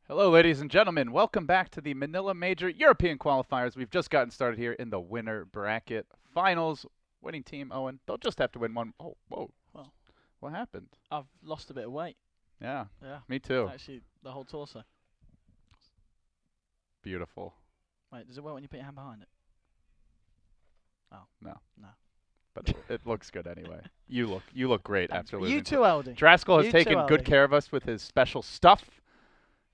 Hello, ladies and gentlemen. Welcome back to the Manila Major European Qualifiers. We've just gotten started here in the winner bracket finals. Winning team, Owen. They'll just have to win one. Oh, whoa. Well, What happened? I've lost a bit of weight. Yeah, Yeah, me too. actually, the whole torso. Beautiful. Wait, does it work when you put your hand behind it? Oh. No. No. But it looks good anyway. You look great Thanks. after losing. You too, Aldi. Draskell has You taken too, good Aldi. care of us with his special stuff.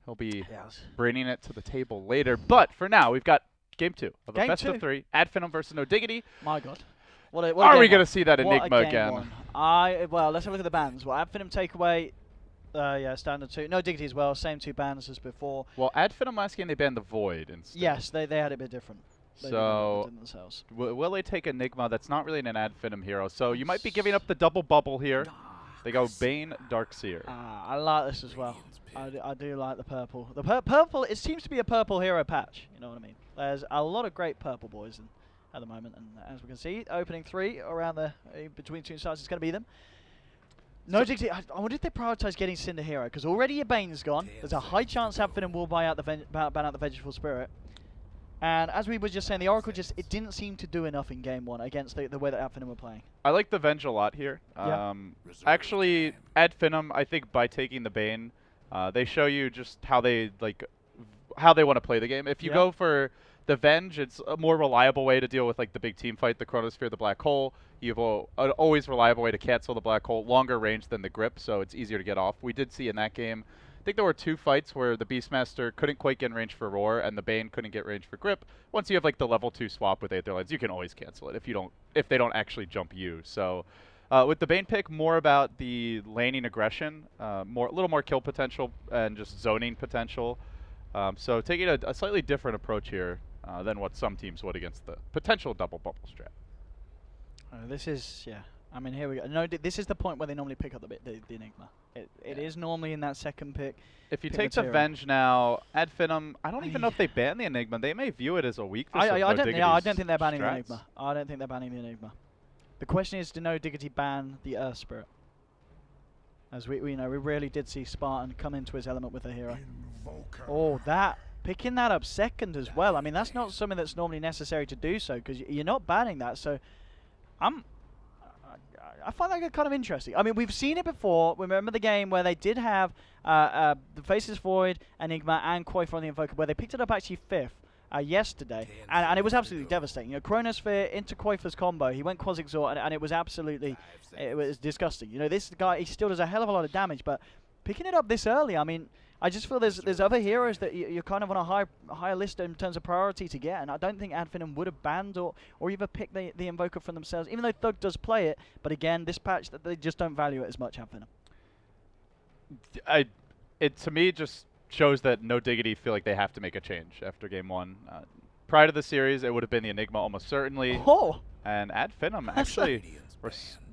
He'll be Yes. bringing it to the table later. But for now, we've got game two of a Game best two. of three. Finem versus No Diggity. My God. What Are we going going to see that Enigma again? Well, let's have a look at the bans. Well, Finem takeaway. Yeah, standard 2. No Diggity as well. Same 2 bans as before. Well, Finem last game they banned the Void instead. Yes, they had it a bit different. So, themselves. will they take Enigma? That's not really an Finem hero, so you might be giving up the double bubble here. They go Bane, Darkseer. I like this as well. I do like the purple. The purple, it seems to be a purple hero patch. You know what I mean? There's a lot of great purple boys at the moment, and as we can see, opening 3 around the between 2 sides is going to be them. No Diggity. I wonder if they prioritise getting Cinder hero, because already your Bane's gone. There's a high chance Finem will ban out the Vengeful Spirit. And as we were just saying, the Oracle it didn't seem to do enough in game 1 against the way that Finem were playing. I like the Venge a lot here. Yeah. Actually, Finem, I think by taking the Bane, they show you just how they want to play the game. If you go for the Venge, it's a more reliable way to deal with like the big team fight, the Chronosphere, the Black Hole. You have an always reliable way to cancel the Black Hole, longer range than the Grip, so it's easier to get off. We did see in that game, I think there were 2 fights where the Beastmaster couldn't quite get in range for Roar, and the Bane couldn't get range for Grip. Once you have like the level 2 swap with Aether Lens, you can always cancel it if they don't actually jump you. So with the Bane pick, more about the laning aggression, a little more kill potential and just zoning potential. So taking a slightly different approach here than what some teams would against the potential double bubble strat. This is, yeah. I mean, here we go. No, this is the point where they normally pick up the Enigma. It is normally in that second pick. If you take the Venge now, Finem, I don't even know if they ban the Enigma. They may view it as a weakness. I don't think they're banning strats. the Enigma. I don't think they're banning the Enigma. The question is, do No Diggity ban the Earth Spirit? As we really did see Spartan come into his element with a hero. Oh, picking that up second as well. I mean, that's not something that's normally necessary to do so, because you're not banning that. So, I find that kind of interesting. I mean, we've seen it before. Remember the game where they did have the Faceless Void, Enigma, and Coifer on the Invoker, where they picked it up actually 5th yesterday, and it was absolutely devastating. You know, Chronosphere into Coifer's combo, he went Quasi-Exort, and it was absolutely, it was disgusting. You know, this guy, he still does a hell of a lot of damage, but picking it up this early, I mean, I just feel there's other heroes that you're kind of on a higher list in terms of priority to get, and I don't think Finem would have banned or even picked the Invoker from themselves, even though Thug does play it. But again, this patch, that they just don't value it as much, Finem. It to me just shows that No Diggity feel like they have to make a change after game 1. Prior to the series, it would have been the Enigma almost certainly. Oh! And Finem actually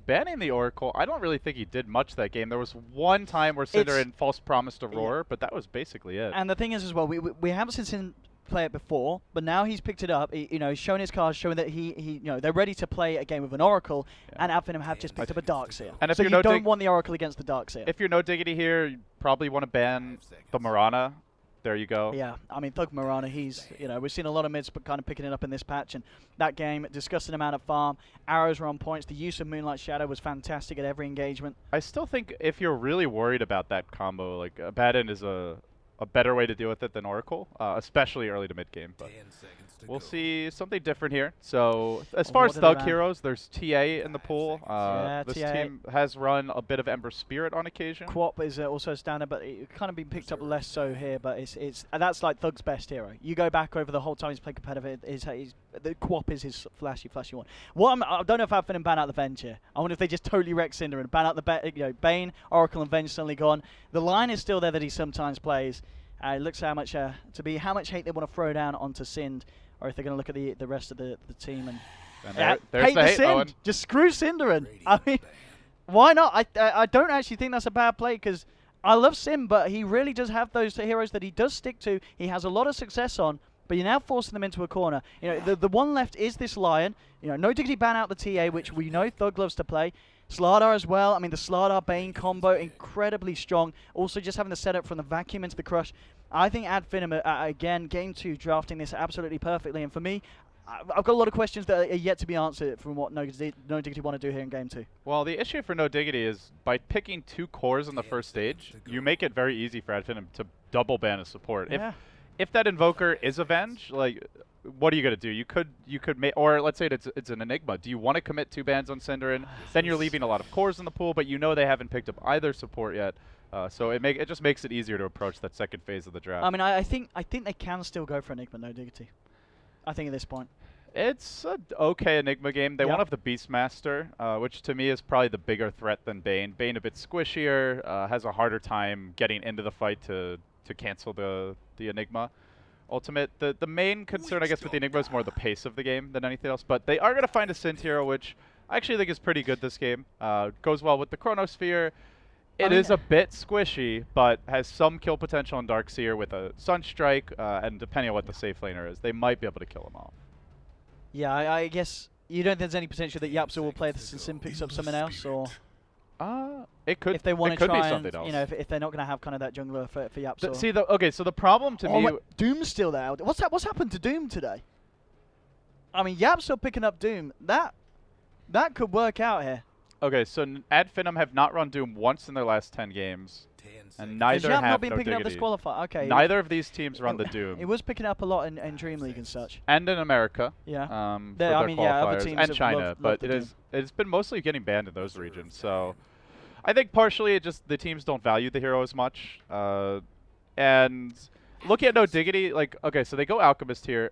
banning the Oracle. I don't really think he did much that game. There was one time where Cinderin false promised to Roar, but that was basically it. And the thing is as well, we haven't seen him play it before, but now he's picked it up. He's shown his cards, showing that he they're ready to play a game with an Oracle, and Finem have just picked up a Darkseer. And if so you don't want the Oracle against the Darkseer. If you're No Diggity here, you probably want to ban the Mirana. There you go. Yeah, I mean, Thug Mirana, we've seen a lot of mids kind of picking it up in this patch, and that game, disgusting amount of farm, arrows were on points, the use of Moonlight Shadow was fantastic at every engagement. I still think if you're really worried about that combo, like Abaddon is a better way to deal with it than Oracle, especially early to mid game. But we'll see something different here. So as far as Thug heroes, there's TA in the pool. This team has run a bit of Ember Spirit on occasion. Quap is also a standard, but it's kind of been picked up less so here. But that's like Thug's best hero. You go back over the whole time he's played competitive, the Quap is his flashy one. I don't know if Finem ban out the Venge here. I wonder if they just totally wreck Cinder and ban out the Bane, Oracle, and Venge suddenly gone. The line is still there that he sometimes plays. It looks how much hate they want to throw down onto Sind, or if they're going to look at the rest of the team and there's the hate, Sind. Owen. Just screw Cinderin. I mean, why not? I don't actually think that's a bad play, because I love Sim, but he really does have those heroes that he does stick to. He has a lot of success on, but you're now forcing them into a corner. The one left is this Lion. No Diggity ban out the TA, which we know Thug loves to play. Slardar as well. I mean, the Slardar Bane combo, incredibly strong. Also, just having the setup from the vacuum into the crush. I think Ad Finem, again, game 2, drafting this absolutely perfectly. And for me, I've got a lot of questions that are yet to be answered from what No Diggity want to do here in game 2. Well, the issue for No Diggity is by picking 2 cores in the first stage, you make it very easy for Ad Finem to double ban a support. Yeah. If that Invoker is Avenge, like, what are you gonna do? You could make, or let's say it's an Enigma. Do you want to commit 2 bans on Cinderin? Then you're leaving a lot of cores in the pool, but you know they haven't picked up either support yet. So it just makes it easier to approach that second phase of the draft. I mean, I think they can still go for Enigma, No Diggity. I think at this point. It's an okay Enigma game. They won't have the Beastmaster, which to me is probably the bigger threat than Bane. Bane a bit squishier, has a harder time getting into the fight to cancel the Enigma. Ultimate, the main concern, I guess, with the Enigma is more the pace of the game than anything else. But they are going to find a Synth hero, which I actually think is pretty good this game. Goes well with the Chronosphere. It is a bit squishy, but has some kill potential in Darkseer with a Sunstrike, and depending on what the safe laner is, they might be able to kill him off. Yeah, I guess you don't think there's any potential that Yapsa will play this and Sim picks up someone else, or it could. If they want to try and, something else. you know, if they're not going to have kind of that jungler for Yapsa. See, okay, so the problem to me. Wait, Doom's still there. What's happened to Doom today? I mean, Yapsa picking up Doom. That could work out here. Okay, so Ad Finem have not run Doom once in their last 10 games, and neither have not been No picking Diggity. up this qualifier. Okay. Neither of these teams run the Doom. It was picking up a lot in Dream League and such. And in America. Yeah. For their I mean, yeah, other qualifiers, teams and have China, loved but the Doom. it's been mostly getting banned in those regions. So, I think partially it just the teams don't value the hero as much. And looking at No Diggity, like, okay, so they go Alchemist here.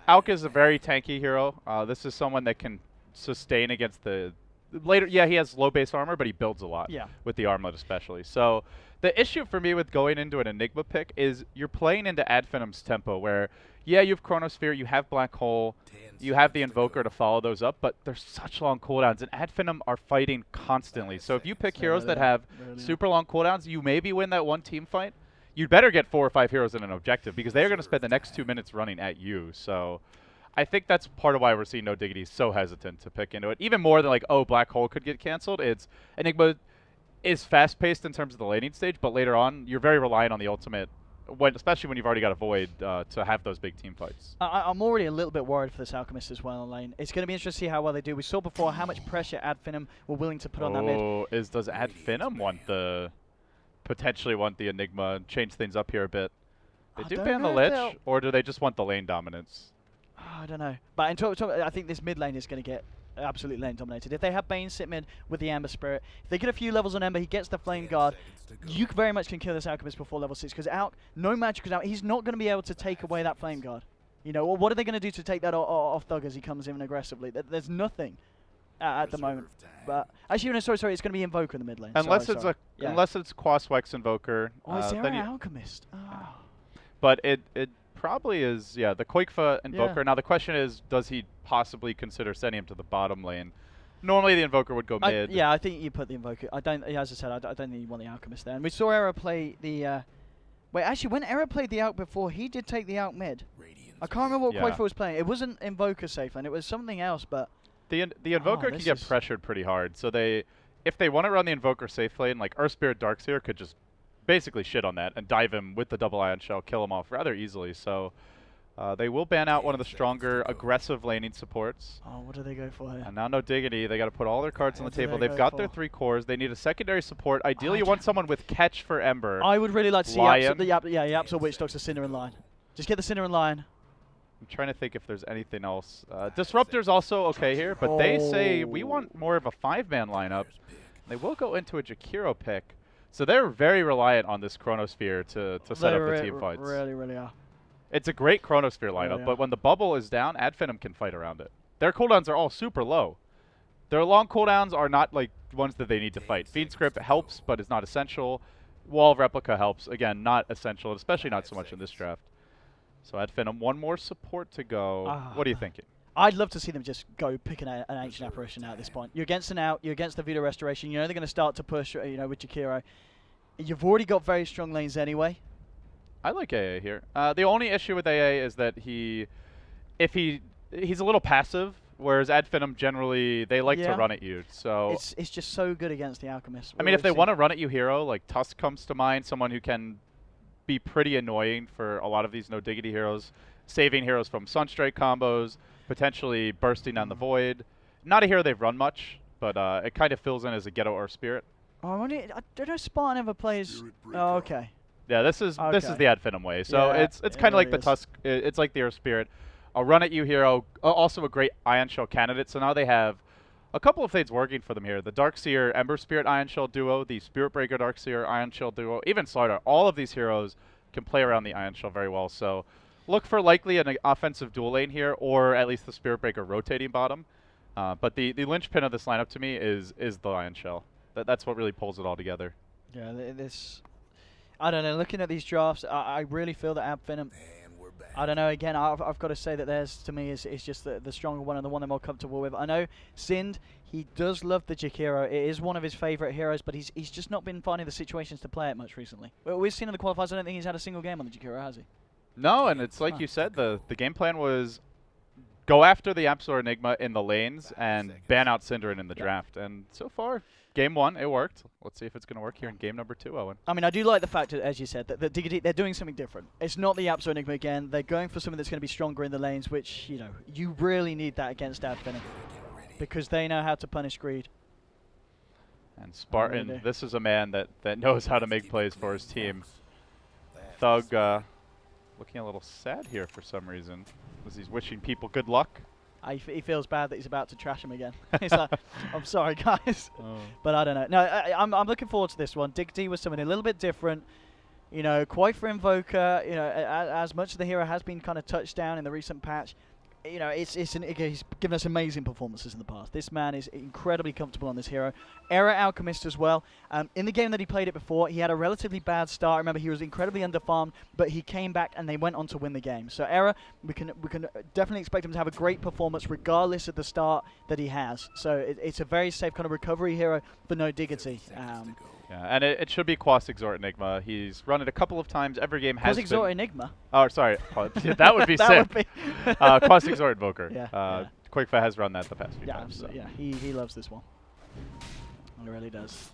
Alk is a very tanky hero. This is someone that can sustain against the later. Yeah, he has low base armor, but he builds a lot. Yeah. With the armlet especially. So the issue for me with going into an Enigma pick is you're playing into Ad Finem's tempo, where yeah, you have Chronosphere, you have Black Hole, you have the Invoker to follow those up, but there's such long cooldowns, and Ad Finem are fighting constantly. So if you pick heroes that have super long cooldowns, you maybe win that one team fight. You'd better get 4 or 5 heroes in an objective, because they're going to spend the next 2 minutes running at you. So I think that's part of why we're seeing No Diggity so hesitant to pick into it. Even more than like, oh, Black Hole could get canceled. It's Enigma is fast-paced in terms of the laning stage, but later on, you're very reliant on the ultimate, especially when you've already got a Void, to have those big team fights. I'm already a little bit worried for this Alchemist as well in lane. It's going to be interesting to see how well they do. We saw before how much pressure Ad Finem were willing to put on that mid. Does Ad Finem potentially want the Enigma and change things up here a bit? They do ban the Lich, or do they just want the lane dominance? I don't know. But I think this mid lane is going to get absolutely lane dominated. If they have Bane sit mid with the Ember Spirit, if they get a few levels on Ember, he gets the Flame Guard, you very much can kill this Alchemist before level 6, because no magic is out. He's not going to be able to take away that Flame Guard. You know, what are they going to do to take that off Thug as he comes in aggressively? There's nothing at the moment. But actually, no, sorry, it's going to be Invoker in the mid lane. Unless it's Quaswex Invoker. Oh, is there an Alchemist? Oh. But it probably is, yeah, the Quakefa Invoker. Yeah. Now the question is, does he possibly consider sending him to the bottom lane? Normally the Invoker would go mid. Yeah, I think you put the Invoker. As I said, I don't think you want the Alchemist there. And we saw Era play the... wait, actually, when Era played the Alch before, he did take the Alch mid. I can't remember what Quakefa was playing. It wasn't Invoker safe lane. It was something else, but... The Invoker can get pressured pretty hard. So if they want to run the Invoker safe lane, like Earth Spirit Darkseer could just basically shit on that and dive him with the double ion shell, kill him off rather easily. So they will ban out one of the stronger aggressive laning supports. Oh, what do they go for here? And now No Diggity. They got to put all their cards on the table. They've got their 3 cores. They need a secondary support. Ideally, you want someone with catch for Ember. I would really like to see Yaps or Witch Doctor Cinder in line. Just get the Cinder in line. I'm trying to think if there's anything else. Disruptor's also okay here, but they say we want more of a 5-man lineup. They will go into a Jakiro pick. So they're very reliant on this Chronosphere to set up the team fights. Really, really are. It's a great Chronosphere lineup, but when the bubble is down, Ad Finem can fight around it. Their cooldowns are all super low. Their long cooldowns are not like ones that they need to fight. Fiend Script helps, but is not essential. Wall of Replica helps. Again, not essential, especially not so much in this draft. So Ad Finem, one more support to go. What are you thinking? I'd love to see them just go pick an Ancient Apparition out at this point. You're against an out, you're against the Vita Restoration, you know they're going to start to push, with Jakiro. You've already got very strong lanes anyway. I like AA here. The only issue with AA is that he's a little passive whereas Ad Finem generally, they like to run at you. So it's just so good against the Alchemist. I mean, if they want to run at you hero, like Tusk comes to mind, someone who can be pretty annoying for a lot of these no Diggity heroes, saving heroes from Sunstrike combos, potentially bursting down the Void. Not a hero they've run much, but it kind of fills in as a Ghetto or Spirit. Oh, I don't know Spartan ever plays. Oh, okay. Yeah, this is the Ad Finem way. So Yeah, it's kind of like the Tusk. It's like the Air Spirit. A run at you hero, also a great Ion Shell candidate. So now they have a couple of things working for them here. The Darkseer Ember Spirit Ion Shell duo, the Spirit Breaker Darkseer Ion Shell duo, even Slardar. All of these heroes can play around the Ion Shell very well. So look for likely an offensive dual lane here, or at least the Spirit Breaker rotating bottom. But the linchpin of this lineup to me is the Ion Shell. That's what really pulls it all together. Yeah, this. I don't know. Looking at these drafts, I really feel that Ad Finem. I don't know. Again, I've got to say that theirs to me is just the stronger one and the one I'm more comfortable with. I know Sind, he does love the Jig hero. It is one of his favourite heroes, but he's just not been finding the situations to play it much recently. Well, we've seen in the qualifiers. I don't think he's had a single game on the Jig hero, has he? No, and it's like you said, the game plan was go after the Absol Enigma in the lanes and ban out Synderen in the draft. And so far, game 1, it worked. Let's see if it's going to work here in game number 2, Owen. I mean, I do like the fact that, as you said, that Diggity, they're doing something different. It's not the Absol Enigma again. They're going for something that's going to be stronger in the lanes, which, you know, you really need that against Ad Finem because they know how to punish greed. And Spartan, this is a man that knows how to make plays for his team. Thug looking a little sad here for some reason, as he's wishing people good luck. He feels bad that he's about to trash him again. He's like, I'm sorry, guys. But I don't know. No, I'm looking forward to this one. Diggity was something a little bit different. You know, quite for Invoker, you know, as much as the hero has been kind of touched down in the recent patch, you know, he's given us amazing performances in the past. This man is incredibly comfortable on this hero. Era Alchemist as well. In the game that he played it before, he had a relatively bad start. Remember, he was incredibly underfarmed, but he came back and they went on to win the game. So Era, we can definitely expect him to have a great performance regardless of the start that he has. So it's a very safe kind of recovery hero for no Diggity. Yeah, and it should be Quas Exort Enigma. He's run it a couple of times. Every game has Quas Exort Enigma? Oh, sorry. That would be sick. Quas Exort Invoker. Yeah. QuakeFi has run that the past few times. So. Yeah, he loves this one. He really does.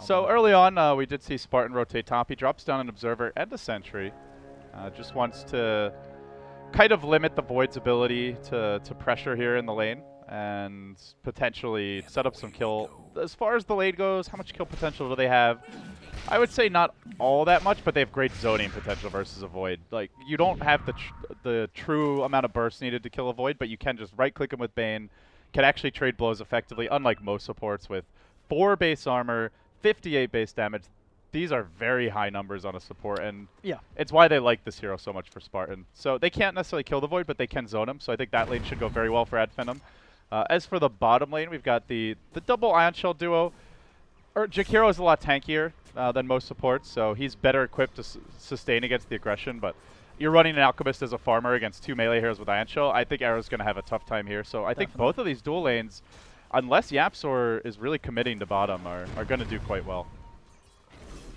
So early on, we did see Spartan rotate top. He drops down an Observer and a Sentry. Just wants to kind of limit the Void's ability to pressure here in the lane and potentially set up some kill. As far as the lane goes, how much kill potential do they have? I would say not all that much, but they have great zoning potential versus a Void. Like, you don't have the true amount of burst needed to kill a Void, but you can just right-click him with Bane, can actually trade blows effectively, unlike most supports with 4 base armor, 58 base damage. These are very high numbers on a support, and it's why they like this hero so much for Spartan. So they can't necessarily kill the Void, but they can zone him, so I think that lane should go very well for Ad Finem. As for the bottom lane, we've got the double Ion Shell duo. Jakiro is a lot tankier than most supports, so he's better equipped to sustain against the aggression, but you're running an Alchemist as a farmer against 2 melee heroes with Ion Shell. I think Arrow's going to have a tough time here, so I think both of these dual lanes, unless Yapzor is really committing to bottom, are going to do quite well.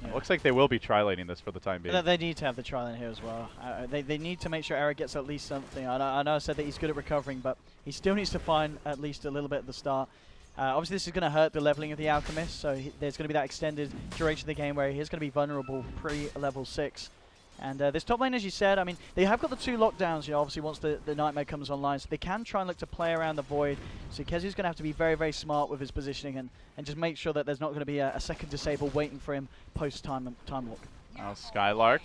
Yeah. It looks like they will be tri-laning this for the time being. They need to have the tri-lane here as well. They need to make sure Eric gets at least something. I know I said that he's good at recovering, but he still needs to find at least a little bit at the start. Obviously, this is going to hurt the leveling of the Alchemist, so there's going to be that extended duration of the game where he is going to be vulnerable pre-level 6. And this top lane, as you said, I mean, they have got the 2 lockdowns, you know, obviously once the Nightmare comes online, so they can try and look to play around the Void. So Kezu's going to have to be very, very smart with his positioning and just make sure that there's not going to be a second disable waiting for him post-time walk. Skylark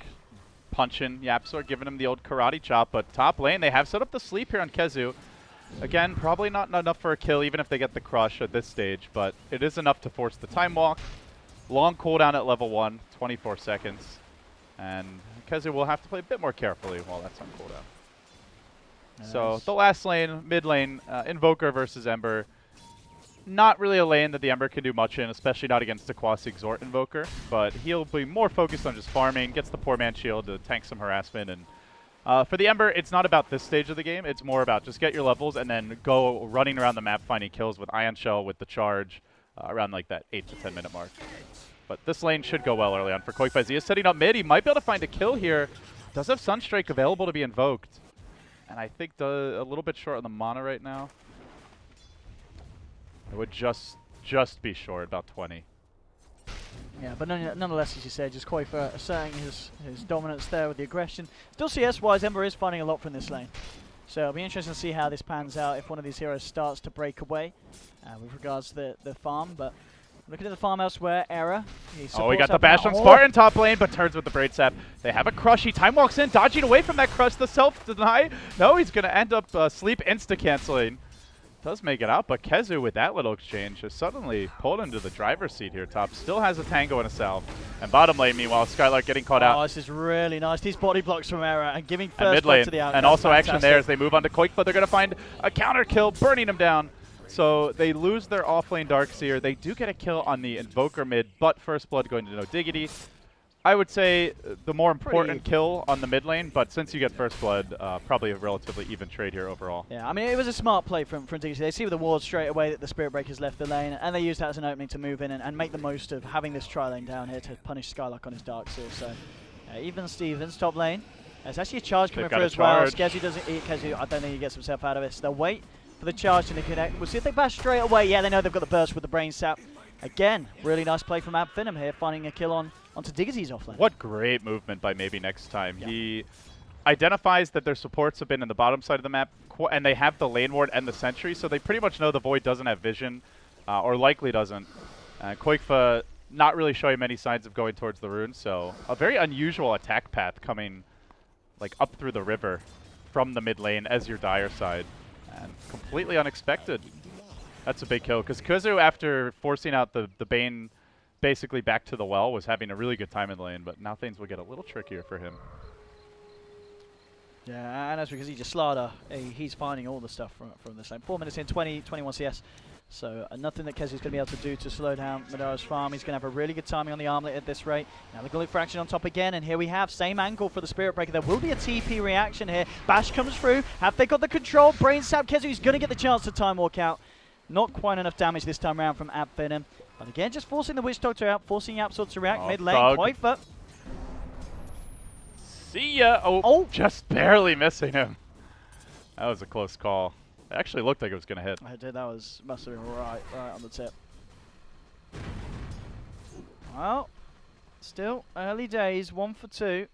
punching Yapzor, giving him the old karate chop, but top lane, they have set up the sleep here on Kezu. Again, probably not enough for a kill, even if they get the crush at this stage, but it is enough to force the time walk. Long cooldown at level 1, 24 seconds. And Kezu will have to play a bit more carefully while that's on cooldown. Nice. So the last lane, mid lane, Invoker versus Ember. Not really a lane that the Ember can do much in, especially not against the Quasi Exort Invoker, but he'll be more focused on just farming, gets the poor man shield to tank some harassment, and for the Ember, it's not about this stage of the game. It's more about just get your levels and then go running around the map finding kills with Ion Shell, with the charge, around like that 8 to 10 minute mark. But this lane should go well early on for QuakeFi. He is setting up mid. He might be able to find a kill here. Does have Sunstrike available to be invoked. And I think a little bit short on the mana right now. It would just be short, about 20. Yeah, but nonetheless, as you said, just quite asserting his dominance there with the aggression. Still CS-wise, Ember is finding a lot from this lane. So it'll be interesting to see how this pans out if one of these heroes starts to break away with regards to the farm. But looking at the farm elsewhere, Era. Oh, he got the bash on Spartan top lane, but turns with the Braid Sap. They have a crush. He time walks in, dodging away from that crush. The self-deny. No, he's going to end up sleep insta-canceling. Does make it out, but Kezu with that little exchange has suddenly pulled into the driver's seat here. Top still has a Tango and a Salve. And bottom lane, meanwhile, Skylark getting caught out. Oh, this is really nice. These body blocks from Era and giving first blood to the outcome. And also action there as they move on to Koik, but they're going to find a counter kill, burning him down. So they lose their offlane Darkseer. They do get a kill on the Invoker mid, but first blood going to no Diggity. I would say the more important kill on the mid lane, but since you get first blood, probably a relatively even trade here overall. Yeah, I mean, it was a smart play from Diggity. They see with the ward straight away that the Spirit Breaker's left the lane, and they used that as an opening to move in and make the most of having this tri-lane down here to punish Skylark on his Darkseer. So, even Stevens, top lane. There's actually a charge coming through as well. Skezu doesn't eat Kezu. I don't think he gets himself out of it. So they'll wait for the charge to connect. We'll see if they bash straight away. Yeah, they know they've got the burst with the Brain Sap. Again, really nice play from Finem here, finding a kill onto Diggity's offlane. What great movement by maybe next time. Yeah. He identifies that their supports have been in the bottom side of the map, and they have the lane ward and the sentry, so they pretty much know the Void doesn't have vision, or likely doesn't. Koikfa not really showing many signs of going towards the rune, so a very unusual attack path coming like up through the river from the mid lane as your Dire side, and completely unexpected. That's a big kill, because Kuzu, after forcing out the Bane basically back to the well, was having a really good time in the lane, but now things will get a little trickier for him. Yeah, and that's because he just Slaughter. He's finding all the stuff from this lane. 4 minutes in, 21 CS. So nothing that Kezu's going to be able to do to slow down Madara's farm. He's going to have a really good timing on the armlet at this rate. Now they're going to look for action on top again, and here we have same angle for the Spirit Breaker. There will be a TP reaction here. Bash comes through. Have they got the control? Brain Sap. Kezu's going to get the chance to time walk out. Not quite enough damage this time around from Finem. But again, just forcing the Witch Doctor out, forcing Yapsor to react mid lane. Koikfa. See ya! Oh, just barely missing him. That was a close call. It actually looked like it was going to hit. I did. That must have been right on the tip. Well, still early days. 1 for 2.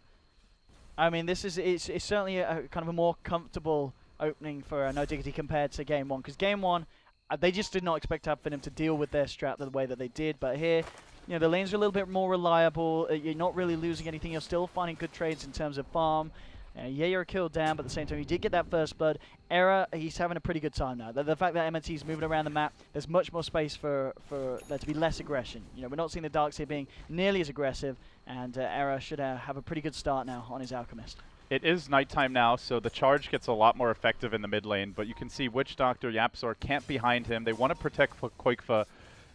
I mean, it's certainly a kind of a more comfortable opening for No Diggity compared to Game 1, because Game 1, they just did not expect Finem to deal with their strat the way that they did. But here, you know, the lanes are a little bit more reliable. You're not really losing anything. You're still finding good trades in terms of farm. Yeah, you're killed down, but at the same time, you did get that first blood. Era, he's having a pretty good time now. The fact that MNT is moving around the map, there's much more space for there to be less aggression. You know, we're not seeing the Darkseer being nearly as aggressive, and Era should have a pretty good start now on his Alchemist. It is nighttime now, so the charge gets a lot more effective in the mid lane, but you can see Witch Doctor, Yapsor camp behind him. They want to protect Koikfa.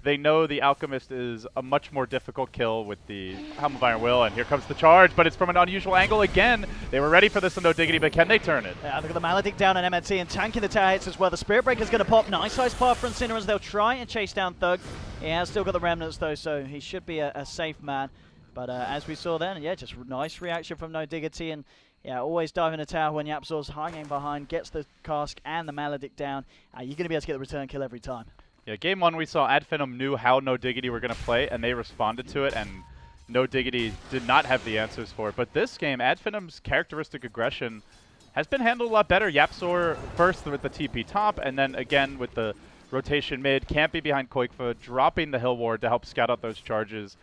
They know the Alchemist is a much more difficult kill with the Helm of Iron Will, and here comes the charge, but it's from an unusual angle again. They were ready for this in No Diggity, but can they turn it? Yeah, they've got the Maledict down on MNT and tanking the tower hits as well. The Spirit Breaker's going to pop. Nice size path for Incinerans. They'll try and chase down Thug. He has still got the Remnants though, so he should be a safe man. But as we saw then, yeah, just nice reaction from No Diggity, and yeah, always diving the tower when Yapsor's hanging behind, gets the cask and the Maledict down. You're going to be able to get the return kill every time. Yeah, Game 1 we saw Finem knew how No Diggity were going to play, and they responded to it, and No Diggity did not have the answers for it. But this game, Finem's characteristic aggression has been handled a lot better. Yapsor first with the TP top, and then again with the rotation mid, camping behind Koikfa, dropping the hill ward to help scout out those charges.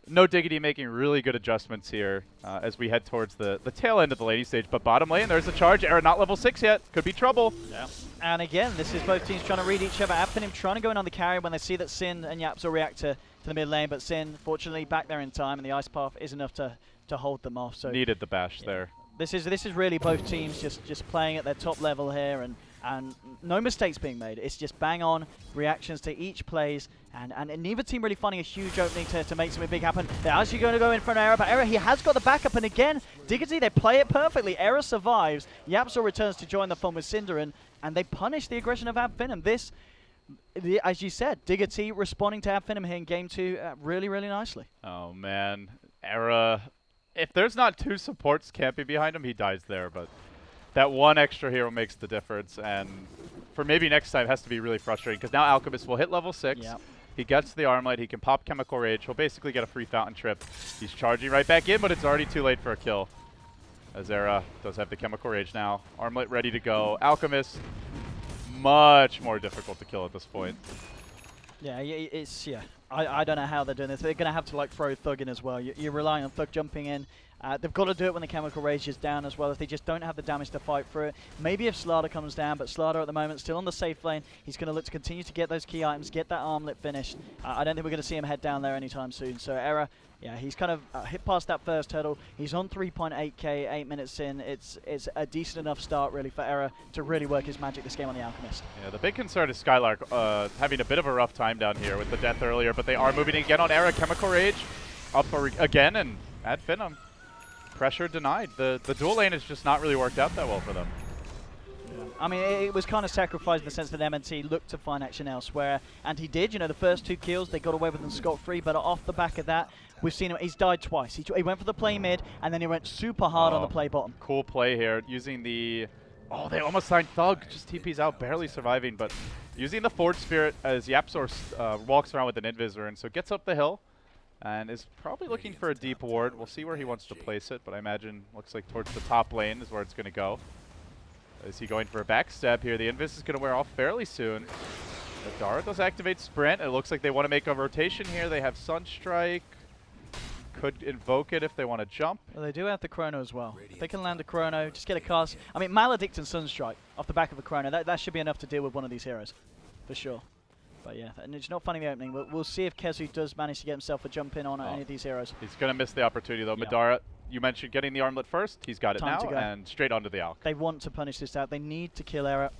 No Diggity making really good adjustments here as we head towards the tail end of the laning stage. But bottom lane, there's a charge. Era not level 6 yet. Could be trouble. Yeah. And again, this is both teams trying to read each other. Finem trying to go in on the carry when they see that Sin and Yapsor react to the mid lane. But Sin, fortunately, back there in time, and the Ice Path is enough to hold them off. So needed the bash there. This is really both teams just playing at their top level here, and no mistakes being made. It's just bang on reactions to each plays, and neither team really finding a huge opening to make something big happen. They're actually going to go in for an Era, but Era, he has got the backup, and again, Diggity, they play it perfectly. Era survives. Yapsor returns to join the fun with Synderen, and they punish the aggression of Finem. This, as you said, Diggity responding to Finem here in Game 2 really, really nicely. Oh, man. Era, if there's not 2 supports camping behind him, he dies there, but That one extra hero makes the difference, and for maybe next time, it has to be really frustrating, because now Alchemist will hit level 6. Yep. He gets the Armlet, he can pop Chemical Rage, he'll basically get a free Fountain Trip. He's charging right back in, but it's already too late for a kill. Azera does have the Chemical Rage now. Armlet ready to go. Alchemist, much more difficult to kill at this point. Yeah, I don't know how they're doing this. They're going to have to like throw Thug in as well. You're relying on Thug jumping in. They've got to do it when the Chemical Rage is down as well. If they just don't have the damage to fight through it. Maybe if Slardar comes down, but Slardar at the moment still on the safe lane. He's going to look to continue to get those key items, get that armlet finished. I don't think we're going to see him head down there anytime soon. So Era, yeah, he's kind of hit past that first hurdle. He's on 3.8k, 8 minutes in. It's a decent enough start really for Era to really work his magic this game on the Alchemist. Yeah, the big concern is Skylark having a bit of a rough time down here with the death earlier, but they are moving again on Era. Chemical Rage up again, and at Finem. Pressure denied. The dual lane has just not really worked out that well for them. Yeah. I mean, it was kind of sacrificed in the sense that MNT looked to find action elsewhere, and he did. You know, the first 2 kills, they got away with them scot-free, but off the back of that, we've seen him, he's died twice. He went for the play mid, and then he went super hard on the play bottom. Cool play here, using the... Oh, they almost signed Thug, just TP's out, barely surviving, but using the Forge Spirit as Yapzor walks around with an Invisor, and so gets up the hill, and is probably looking for a deep ward. We'll see where he wants to place it, but I imagine looks like towards the top lane is where it's going to go. Is he going for a backstab here? The Invis is going to wear off fairly soon. Madara does activate Sprint. It looks like they want to make a rotation here. They have Sunstrike. Could invoke it if they want to jump. Well, they do have the Chrono as well. If they can land a Chrono, just get a cast. I mean, Maledict and Sunstrike off the back of a Chrono. That should be enough to deal with one of these heroes, for sure. But yeah, and it's not finding the opening. We'll see if Kezu does manage to get himself a jump in on any of these heroes. He's going to miss the opportunity though. Yeah. Madara, you mentioned getting the armlet first. He's got it Time now, and straight onto the Alch. They want to punish this out. They need to kill Era.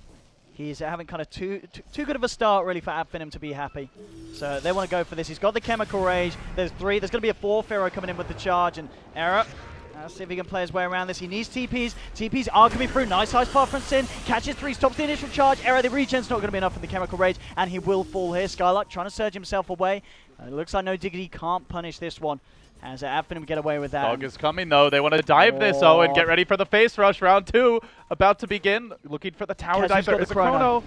He's having kind of too good of a start really for Finem to be happy. So they want to go for this. He's got the Chemical Rage. There's 3. There's going to be a 4th hero coming in with the charge, and Era. Let's see if he can play his way around this. He needs TPs. TPs are coming through. Nice size path from Sin. Catches 3, stops the initial charge. Era, the regen's not going to be enough for the Chemical Rage, and he will fall here. Skylark trying to surge himself away. It looks like no Diggity can't punish this one. As Finem get away with that. Dog is coming though. They want to dive this, and get ready for the face rush. Round 2 about to begin. Looking for the tower dive. There is a chrono.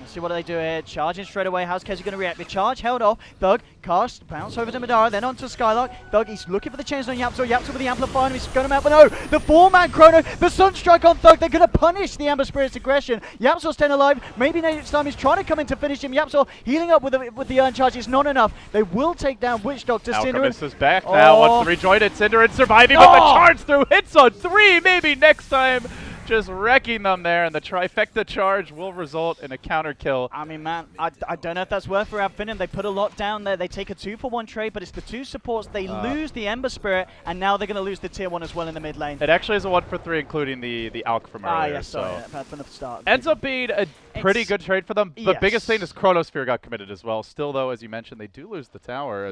Let's see what they do here. Charging straight away. How's Kezu going to react? The charge held off. Thug, cast, bounce over to Madara, then onto Skylark. Thug, he's looking for the chains on Yapzor. Yapzor with the amplifier, and he's going out, but no! The 4-man chrono, the Sunstrike on Thug. They're going to punish the Amber Spirit's aggression. Yapzor's 10 alive. Maybe next time he's trying to come in to finish him. Yapzor healing up with the Urn Charge. It's not enough. They will take down Witch Doctor. Alchemist is back now. Wants to rejoin it. Synderen surviving, but the charge through hits on 3. Maybe next time. Just wrecking them there, and the trifecta charge will result in a counter kill. I mean, man, I don't know if that's worth for Finem. They put a lot down there. They take a 2-for-1 trade, but it's the 2 supports. They lose the Ember Spirit, and now they're going to lose the tier 1 as well in the mid lane. It actually is a 1-for-3, including the Alch from earlier. Yes, sorry, from the start. Ends up being a pretty good trade for them. The biggest thing is Chronosphere got committed as well. Still, though, as you mentioned, they do lose the tower.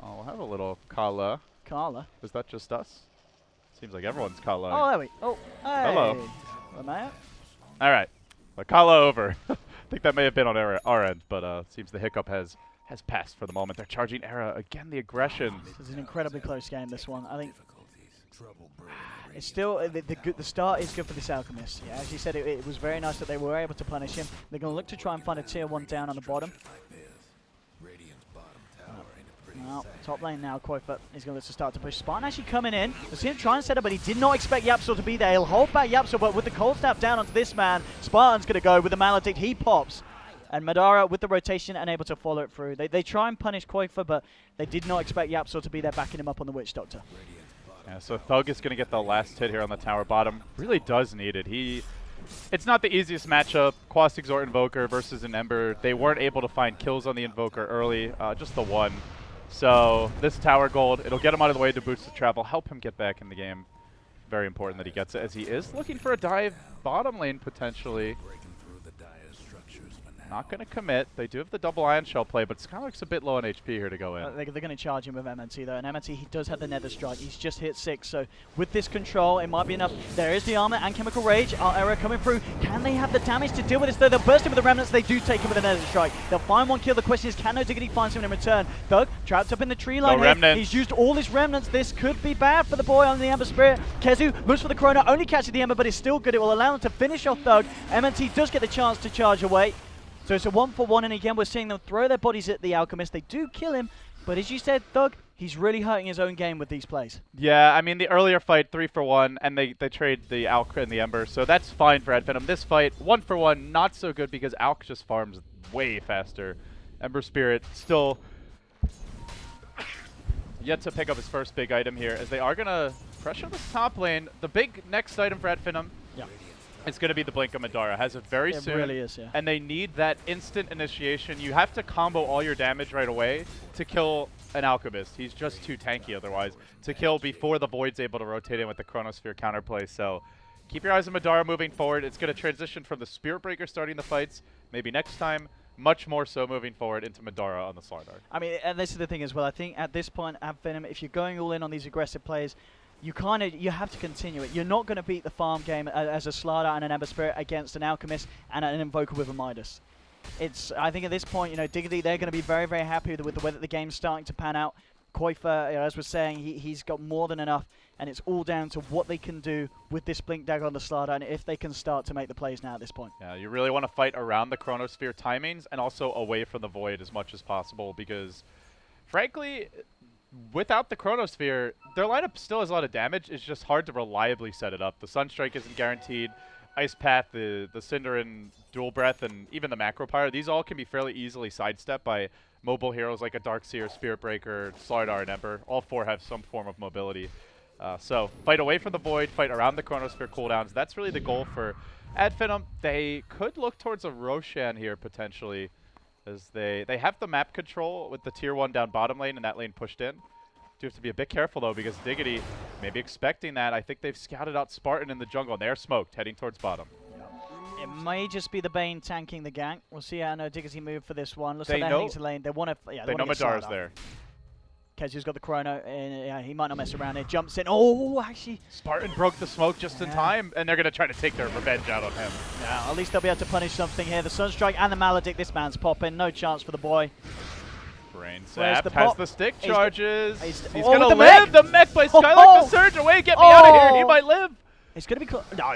We'll have a little Kala. Kala? Is that just us? Seems like everyone's Kala. Oh, there we go. Hey. Hello. Mate. All right, Kala over. I think that may have been on our end, but seems the hiccup has passed for the moment. They're charging Era again. The aggression. This is an incredibly close game. This one, I think. It's still the start is good for this Alchemist. Yeah, as you said, it was very nice that they were able to punish him. They're going to look to try and find a tier 1 down on the bottom. Well, top lane now, Koifut is going to start to push. Spartan actually coming in. We see him try and set up, but he did not expect Yapzor to be there. He'll hold back Yapzor, but with the cold snap down onto this man, Spartan's going to go with the Maledict. He pops. And Madara with the rotation and able to follow it through. They try and punish Koifut, but they did not expect Yapzor to be there backing him up on the Witch Doctor. Yeah, so Thug is going to get the last hit here on the tower bottom. Really does need it. It's not the easiest matchup. Quas Exort Invoker versus an Ember. They weren't able to find kills on the Invoker early, just the one. So this tower gold, it'll get him out of the way to boost the travel, help him get back in the game. Very important that he gets it, as he is looking for a dive bottom lane potentially. Not going to commit. They do have the double Ion Shell play, but Skylark's a bit low on HP here to go in. They're going to charge him with MNT though, and MNT, he does have the Nether Strike. He's just hit 6, so with this control, it might be enough. There is the armor and Chemical Rage. Error coming through. Can they have the damage to deal with this though? They'll burst him with the Remnants. They do take him with the Nether Strike. They'll find one kill. The question is, can No Diggity find someone in return? Thug trapped up in the tree line. No Remnants. He's used all his Remnants. This could be bad for the boy on the Ember Spirit. Kezu moves for the Chrono, only catches the Ember, but it's still good. It will allow him to finish off Thug. MNT does get the chance to charge away. So it's a 1-for-1, and again, we're seeing them throw their bodies at the Alchemist. They do kill him, but as you said, Thug, he's really hurting his own game with these plays. Yeah, I mean, the earlier fight, 3-for-1, and they trade the Alk and the Ember, so that's fine for Advenom. This fight, 1-for-1, not so good because Alk just farms way faster. Ember Spirit still yet to pick up his first big item here, as they are going to pressure this top lane. The big next item for Advenom. Yeah. It's going to be the Blink of Madara. Has it very soon. It really is, yeah. And they need that instant initiation. You have to combo all your damage right away to kill an Alchemist. He's just too tanky otherwise. To kill before the Void's able to rotate in with the Chronosphere counterplay. So keep your eyes on Madara moving forward. It's going to transition from the Spirit Breaker starting the fights, maybe next time, much more so moving forward into Madara on the Slardar. I mean, and this is the thing as well. I think at this point, Advenom, if you're going all in on these aggressive plays, you have to continue it. You're not going to beat the farm game as a Slardar and an Ember Spirit against an Alchemist and an Invoker with a Midas. I think at this point, Diggity, they're going to be very, very happy with the way that the game's starting to pan out. Koifa, as we're saying, he's got more than enough, and it's all down to what they can do with this Blink Dagger on the Slardar, and if they can start to make the plays now at this point. Yeah, you really want to fight around the Chronosphere timings and also away from the Void as much as possible because, frankly, without the Chronosphere, their lineup still has a lot of damage. It's just hard to reliably set it up. The Sunstrike isn't guaranteed. Ice Path, the Cinder and Dual Breath, and even the Macro Pyre, these all can be fairly easily sidestepped by mobile heroes like a Darkseer, Spirit Breaker, Slardar, and Ember. All 4 have some form of mobility. So fight away from the Void, fight around the Chronosphere cooldowns. That's really the goal for Advenom. They could look towards a Roshan here potentially, as they have the map control with the tier 1 down bottom lane and that lane pushed in. Do have to be a bit careful though because Diggity may be expecting that. I think they've scouted out Spartan in the jungle and they're smoked heading towards bottom. It may just be the Bane tanking the gank. We'll see how Diggity move for this one. Looks like they're heading to lane. They want to. Yeah, they know Madara's there. Kezu's got the Chrono, and yeah, he might not mess around here. Jumps in. Oh, actually. Spartan broke the smoke just in time, and they're going to try to take their revenge out on him. Yeah, at least they'll be able to punish something here. The Sunstrike and the Maledict. This man's popping. No chance for the boy. Brain Sap has the stick charges. He's going to the live. The mech by Skylark. The Surge away. Get me out of here. He might live. It's going to be close. No.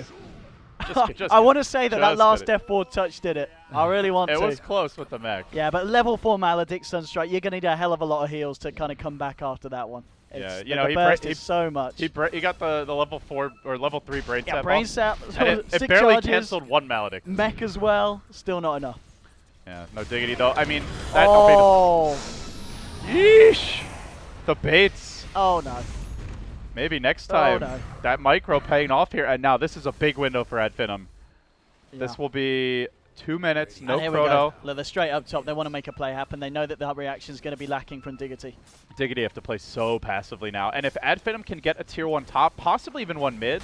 Just I want to say that last F4 touch did it. I really want to. It was close with the mech. Yeah, but level 4 Maledict Sunstrike, you're going to need a hell of a lot of heals to kind of come back after that one. Yeah, he burst so much. He got the level 4 or level 3 Brain Sap. Yeah, Brain Sap. It barely canceled 1 Maledict. Mech as well, still not enough. Yeah, no Diggity though. I mean, that. Oh. Yeesh. The baits. Oh no. Maybe next time. Oh, no. That micro paying off here. And now this is a big window for Advenom. Yeah. This will be 2 minutes, no chrono. Look, they're straight up top. They want to make a play happen. They know that the reaction is going to be lacking from Diggity. Diggity have to play so passively now. And if Advenom can get a tier 1 top, possibly even 1 mid,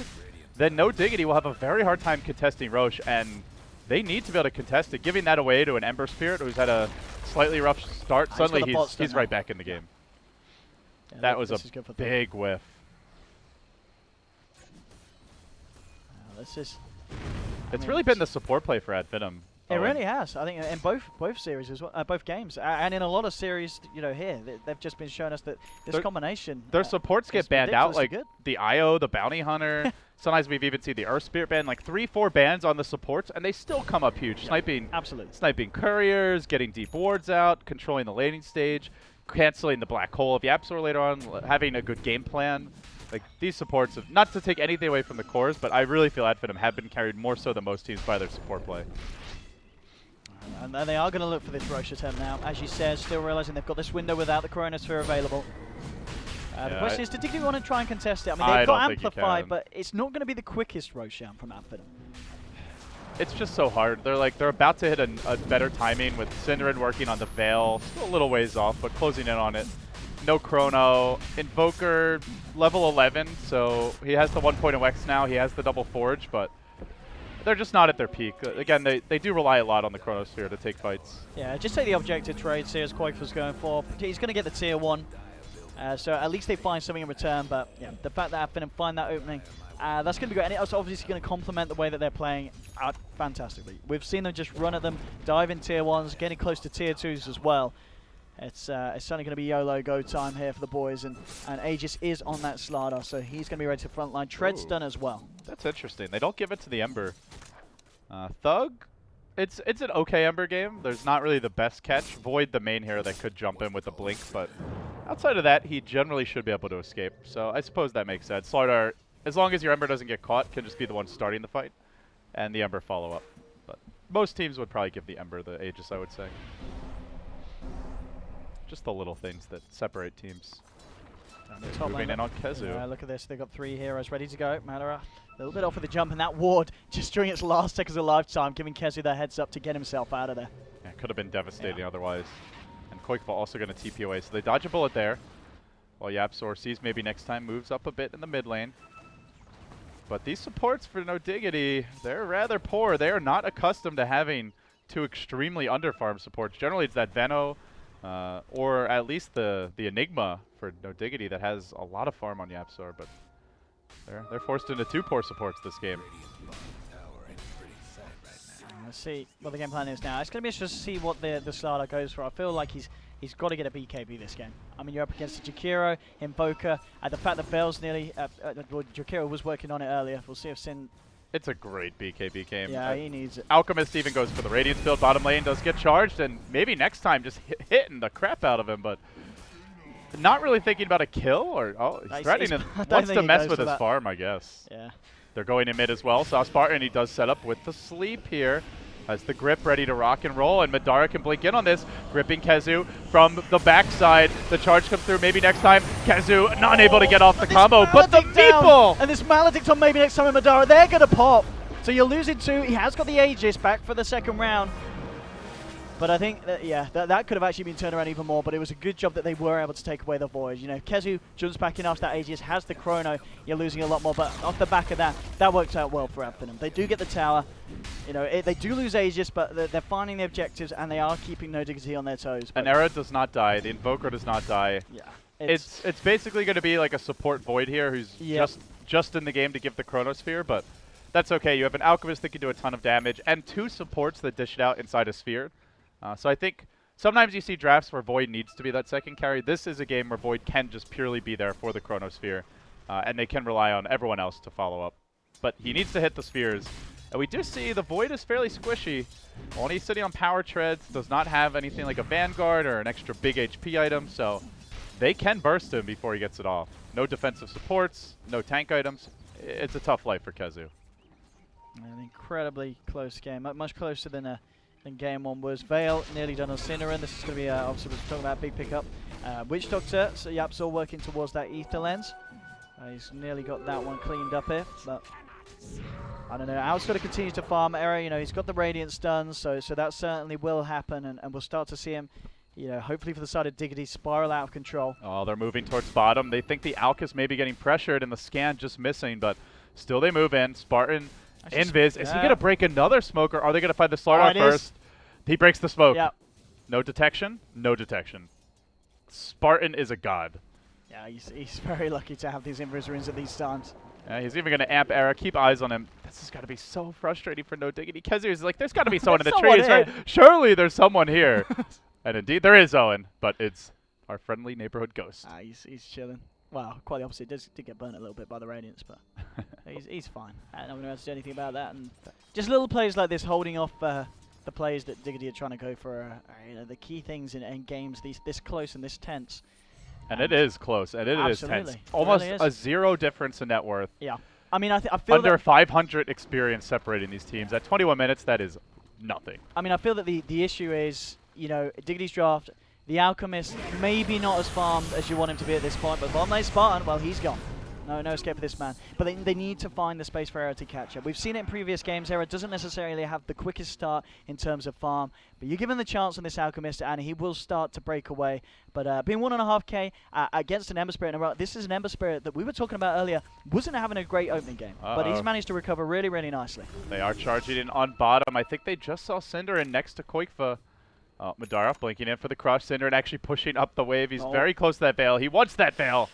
then no Diggity will have a very hard time contesting Roche. And they need to be able to contest it. Giving that away to an Ember Spirit who's had a slightly rough start, suddenly he's right back in the game. Yeah, that was a big whiff. It's really been the support play for Advenom. It really has. I think in both series as well, both games, and in a lot of series, here they've just been showing us that this combination. Their supports get banned out, like the IO, the Bounty Hunter. Sometimes we've even seen the Earth Spirit ban, like 3-4 bans on the supports, and they still come up huge. Sniping couriers, getting deep wards out, controlling the laning stage, canceling the black hole of Yapsor later on, having a good game plan. Like, these supports, not to take anything away from the cores, but I really feel Advenom have been carried more so than most teams by their support play. And they are going to look for this Roche attempt now. As you said, still realizing they've got this window without the Chronosphere available. The question is, do Diggity want to try and contest it? I mean, they've got Amplify, but it's not going to be the quickest Roshan from Advenom. It's just so hard. They're about to hit a better timing with Cinderin working on the Veil. Still a little ways off, but closing in on it. No Chrono. Invoker, level 11, so he has the 1 point of X now. He has the double Forge, but they're just not at their peak. Again, they do rely a lot on the Chronosphere to take fights. Yeah, just take the objective trades here as Quake's going for. He's going to get the tier 1. So at least they find something in return, but yeah, the fact that Finem find that opening, that's going to be great. And it's obviously going to complement the way that they're playing out fantastically. We've seen them just run at them, dive in tier 1s, getting close to tier 2s as well. It's certainly going to be YOLO go time here for the boys, and Aegis is on that Slardar, so he's going to be ready to frontline. Tread's done as well. That's interesting. They don't give it to the Ember. Thug, it's an okay Ember game. There's not really the best catch. Void, the main hero that could jump in with a blink, but outside of that, he generally should be able to escape. So I suppose that makes sense. Slardar, as long as your Ember doesn't get caught, can just be the one starting the fight, and the Ember follow up. But most teams would probably give the Ember the Aegis, I would say. Just the little things that separate teams. Moving in on Kezu. Yeah, look at this. They've got 3 heroes ready to go. Madara, a little bit off with the jump, and that ward just during its last seconds of lifetime, giving Kezu the heads up to get himself out of there. Yeah, could have been devastating otherwise. And Koikfa also going to TP away, so they dodge a bullet there. While YapzOr sees maybe next time moves up a bit in the mid lane. But these supports for No Diggity, they're rather poor. They are not accustomed to having 2 extremely underfarmed supports. Generally, it's that Veno, or at least the Enigma for No Diggity that has a lot of farm on YapzOr, but they're forced into 2 poor supports this game. Let's see what the game plan is now. It's going to be interesting to see what the Slardar goes for. I feel like he's got to get a BKB this game. I mean, you're up against the Jakiro, Invoker, and the fact that Veil's nearly... well, Jakiro was working on it earlier. We'll see if Sin... It's a great BKB game. Yeah, he needs it. Alchemist even goes for the Radiance build. Bottom lane does get charged, and maybe next time just hitting the crap out of him, but not really thinking about a kill, or he's threatening and wants to mess with his farm, I guess. Yeah. They're going in mid as well. So Spartan, he does set up with the sleep here. Has the grip ready to rock and roll, and Madara can blink in on this. Gripping Kezu from the backside. The charge comes through. Maybe next time. Kezu not able to get off the combo, but the people! And this Maledict on maybe next time in Madara, they're going to pop. So you're losing 2. He has got the Aegis back for the second round. But I think that, yeah, that could have actually been turned around even more, but it was a good job that they were able to take away the Void. You know, Kezu jumps back in after that Aegis, has the Chrono, you're losing a lot more, but off the back of that worked out well for Finem. They do get the tower, you know, they do lose Aegis, but they're finding the objectives, and they are keeping No Diggity on their toes. An Era does not die, the Invoker does not die. Yeah. It's basically going to be like a support Void here who's just in the game to give the Chronosphere, but that's okay. You have an Alchemist that can do a ton of damage, and 2 supports that dish it out inside a sphere. So I think sometimes you see drafts where Void needs to be that second carry. This is a game where Void can just purely be there for the Chronosphere, and they can rely on everyone else to follow up. But he needs to hit the spheres. And we do see the Void is fairly squishy. Only sitting on power treads, does not have anything like a Vanguard or an extra big HP item, so they can burst him before he gets it off. No defensive supports, no tank items. It's a tough life for Kezu. An incredibly close game, much closer than game 1 was. Veil nearly done on Cinneren. This is going to be, obviously, we're talking about big pickup. Witch Doctor, so YapzOr working towards that Ether Lens. He's nearly got that one cleaned up here, but I don't know. Al's got to continue to farm Era. You know, he's got the Radiance done, so that certainly will happen, and we'll start to see him, you know, hopefully for the side of Diggity, spiral out of control. Oh, they're moving towards bottom. They think the Alchemist may be getting pressured, and the scan just missing, but still they move in. Spartan, Invis, is he going to break another smoke, or are they going to find the Slardar first? He breaks the smoke. Yep. No detection? No detection. Spartan is a god. Yeah, he's very lucky to have these Invis runes at these times. Yeah, he's even going to amp Era. Keep eyes on him. This has got to be so frustrating for No Diggity. Kezu's like, there's got to be someone in the trees, right? Surely there's someone here. And indeed there is, Owen, but it's our friendly neighborhood ghost. He's chilling. Well, quite the opposite. Did get burnt a little bit by the Radiance, but he's fine. I'm not going to do anything about that. And just little plays like this holding off the plays that Diggity are trying to go for, you know, the key things in games this close and this tense. And it is close, and it is tense. Almost really a 0 difference in net worth. Yeah. I mean, I feel under 500 experience separating these teams. At 21 minutes, that is nothing. I mean, I feel that the issue is, you know, Diggity's draft, the Alchemist maybe not as farmed as you want him to be at this point, but bottom lane Spartan, well, he's gone. No escape for this man. But they need to find the space for Era to catch up. We've seen it in previous games. Era doesn't necessarily have the quickest start in terms of farm, but you give him the chance on this Alchemist, and he will start to break away. But being 1.5k against an Ember Spirit in a row, this is an Ember Spirit that we were talking about earlier, wasn't having a great opening game, but he's managed to recover really, really nicely. They are charging in on bottom. I think they just saw Cinderin next to Koikfa. Madara blinking in for the crush. Cinderin actually pushing up the wave. He's very close to that Veil. He wants that Veil.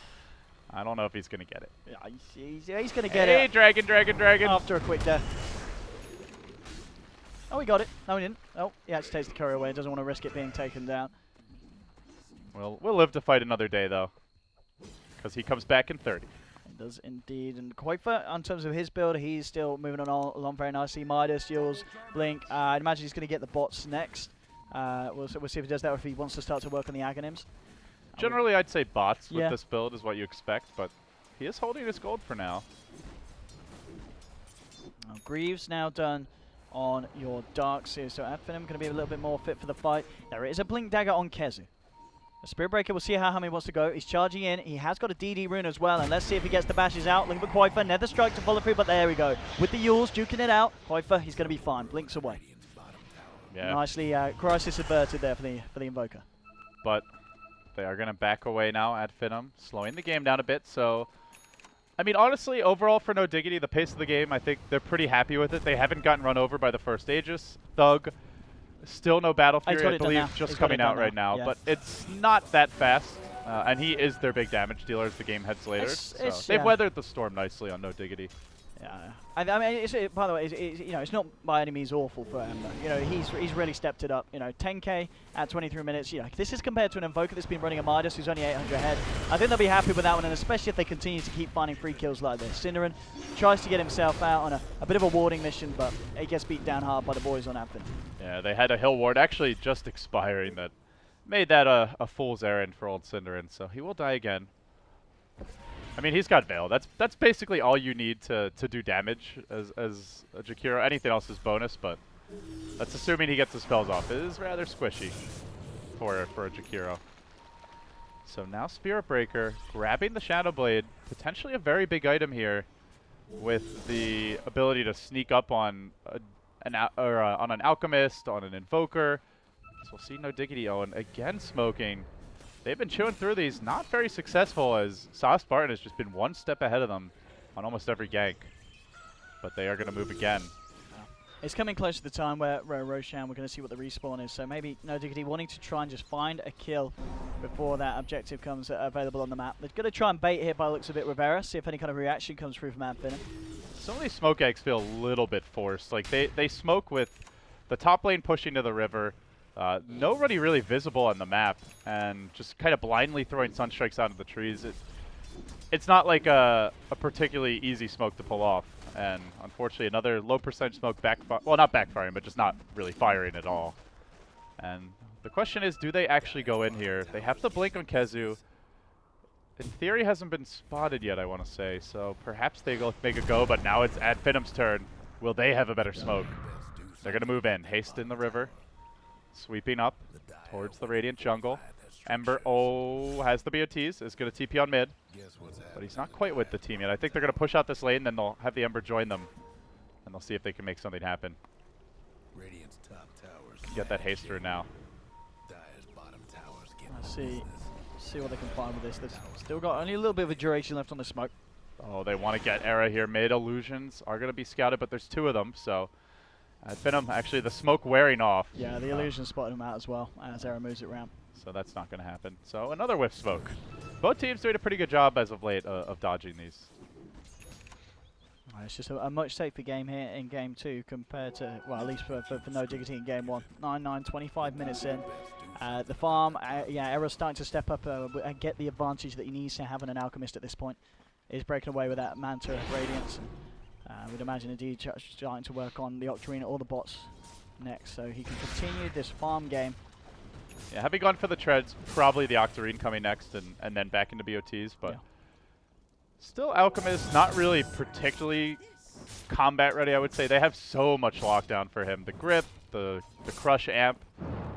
I don't know if he's going to get it. Yeah, he's going to get it. Hey, Dragon. After a quick death. Oh, he got it. No, he didn't. Oh, he actually takes the courier away. Doesn't want to risk it being taken down. Well, we'll live to fight another day, though, because he comes back in 30. He does indeed. And Koifa, in terms of his build, he's still moving along very nicely. Midas, Yules, Blink. I'd imagine he's going to get the bots next. We'll see if he does that or if he wants to start to work on the Aghanims. Generally, I'd say bots with this build is what you expect, but he is holding his gold for now. Greaves now done on your Darks here, so Finem going to be a little bit more fit for the fight. There is a Blink Dagger on Kezu. The Spirit Breaker, we'll see how Hami wants to go. He's charging in. He has got a DD rune as well, and let's see if he gets the bashes out. Link for Koifa, Nether Strike to follow through, but there we go. With the Yules, duking it out. Koifa, he's going to be fine. Blinks away. Yeah. Nicely crisis averted there for the Invoker. But they are going to back away now at Finem, slowing the game down a bit. So, I mean, honestly, overall for No Diggity, the pace of the game, I think they're pretty happy with it. They haven't gotten run over by the first Aegis. Thug, still no Battle Fury, I believe, just coming out right now. Yeah. But it's not that fast, and he is their big damage dealer as the game heads later. So they've weathered the storm nicely on No Diggity. Yeah, I mean, by the way, it's not by any means awful for Ember. He's really stepped it up. 10k at 23 minutes. This is compared to an Invoker that's been running a Midas who's only 800 ahead. I think they'll be happy with that one, and especially if they continue to keep finding free kills like this. Cinderin tries to get himself out on a bit of a warding mission, but he gets beat down hard by the boys on Advent. Yeah, they had a hill ward actually just expiring that made that a fool's errand for old Cinderin, so he will die again. I mean, he's got Veil. That's basically all you need to do damage as a Jakiro. Anything else is bonus, but that's assuming he gets the spells off. It is rather squishy for a Jakiro. So now Spirit Breaker grabbing the Shadow Blade, potentially a very big item here, with the ability to sneak up on an Alchemist, on an Invoker. So we'll see No Diggity Owen again smoking. They've been chewing through these, not very successful, as Sauce Spartan has just been one step ahead of them on almost every gank. But they are going to move again. It's coming close to the time where Roshan, we're going to see what the respawn is. So maybe No Diggity wanting to try and just find a kill before that objective comes available on the map. They're going to try and bait here by the looks of it, Rivera, see if any kind of reaction comes through from Finem. Some of these smoke eggs feel a little bit forced. Like they smoke with the top lane pushing to the river. Nobody really visible on the map, and just kind of blindly throwing sunstrikes out of the trees. It's not like a particularly easy smoke to pull off, and unfortunately another low percentage smoke well, not backfiring, but just not really firing at all. And the question is, do they actually go in here? They have to blink on Kezu. In theory, hasn't been spotted yet, I want to say, so perhaps they go make a go, but now it's at Finem's turn. Will they have a better smoke? They're going to move in. Haste in the river. Sweeping up towards the Radiant jungle. Ember, has the BOTs, is going to TP on mid. But he's not quite with the team yet. I think they're going to push out this lane, then they'll have the Ember join them. And they'll see if they can make something happen. Get that haste through now. Let's see what they can find with this. They've still got only a little bit of a duration left on the smoke. Oh, they want to get Era here. Mid illusions are going to be scouted, but there's two of them, so... Finem, actually, the smoke wearing off. Yeah, the illusion spotted him out as well as Era moves it around. So that's not going to happen. So another whiff smoke. Both teams doing a pretty good job as of late of dodging these. It's just a much safer game here in game 2 compared to, well, at least for No Diggity in game 1. 9-9, 25 minutes in. The farm, Era's starting to step up and get the advantage that he needs to have in an Alchemist at this point. He's breaking away with that Manta Radiance. We'd imagine indeed starting to work on the Octarine or the bots next, so he can continue this farm game. Yeah, having gone for the treads, probably the Octarine coming next, and then back into BOTs, but still Alchemist, not really particularly combat ready, I would say. They have so much lockdown for him. The grip, the crush amp,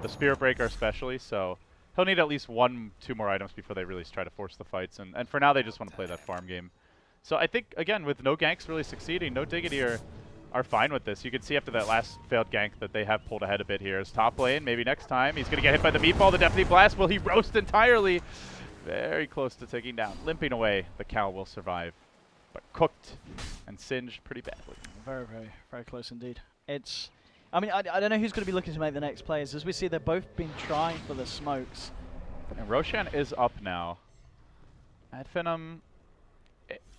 the Spirit Breaker especially, so he'll need at least 1-2 more items before they really try to force the fights, and for now they just want to play that farm game. So I think, again, with no ganks really succeeding, no Diggity are fine with this. You can see after that last failed gank that they have pulled ahead a bit here. As top lane, maybe next time, he's going to get hit by the meatball, the Deafening Blast. Will he roast entirely? Very close to taking down. Limping away, the cow will survive. But cooked and singed pretty badly. Very, very, very close indeed. It's, I mean, I don't know who's going to be looking to make the next plays. As we see, they've both been trying for the smokes. And Roshan is up now. At Finem,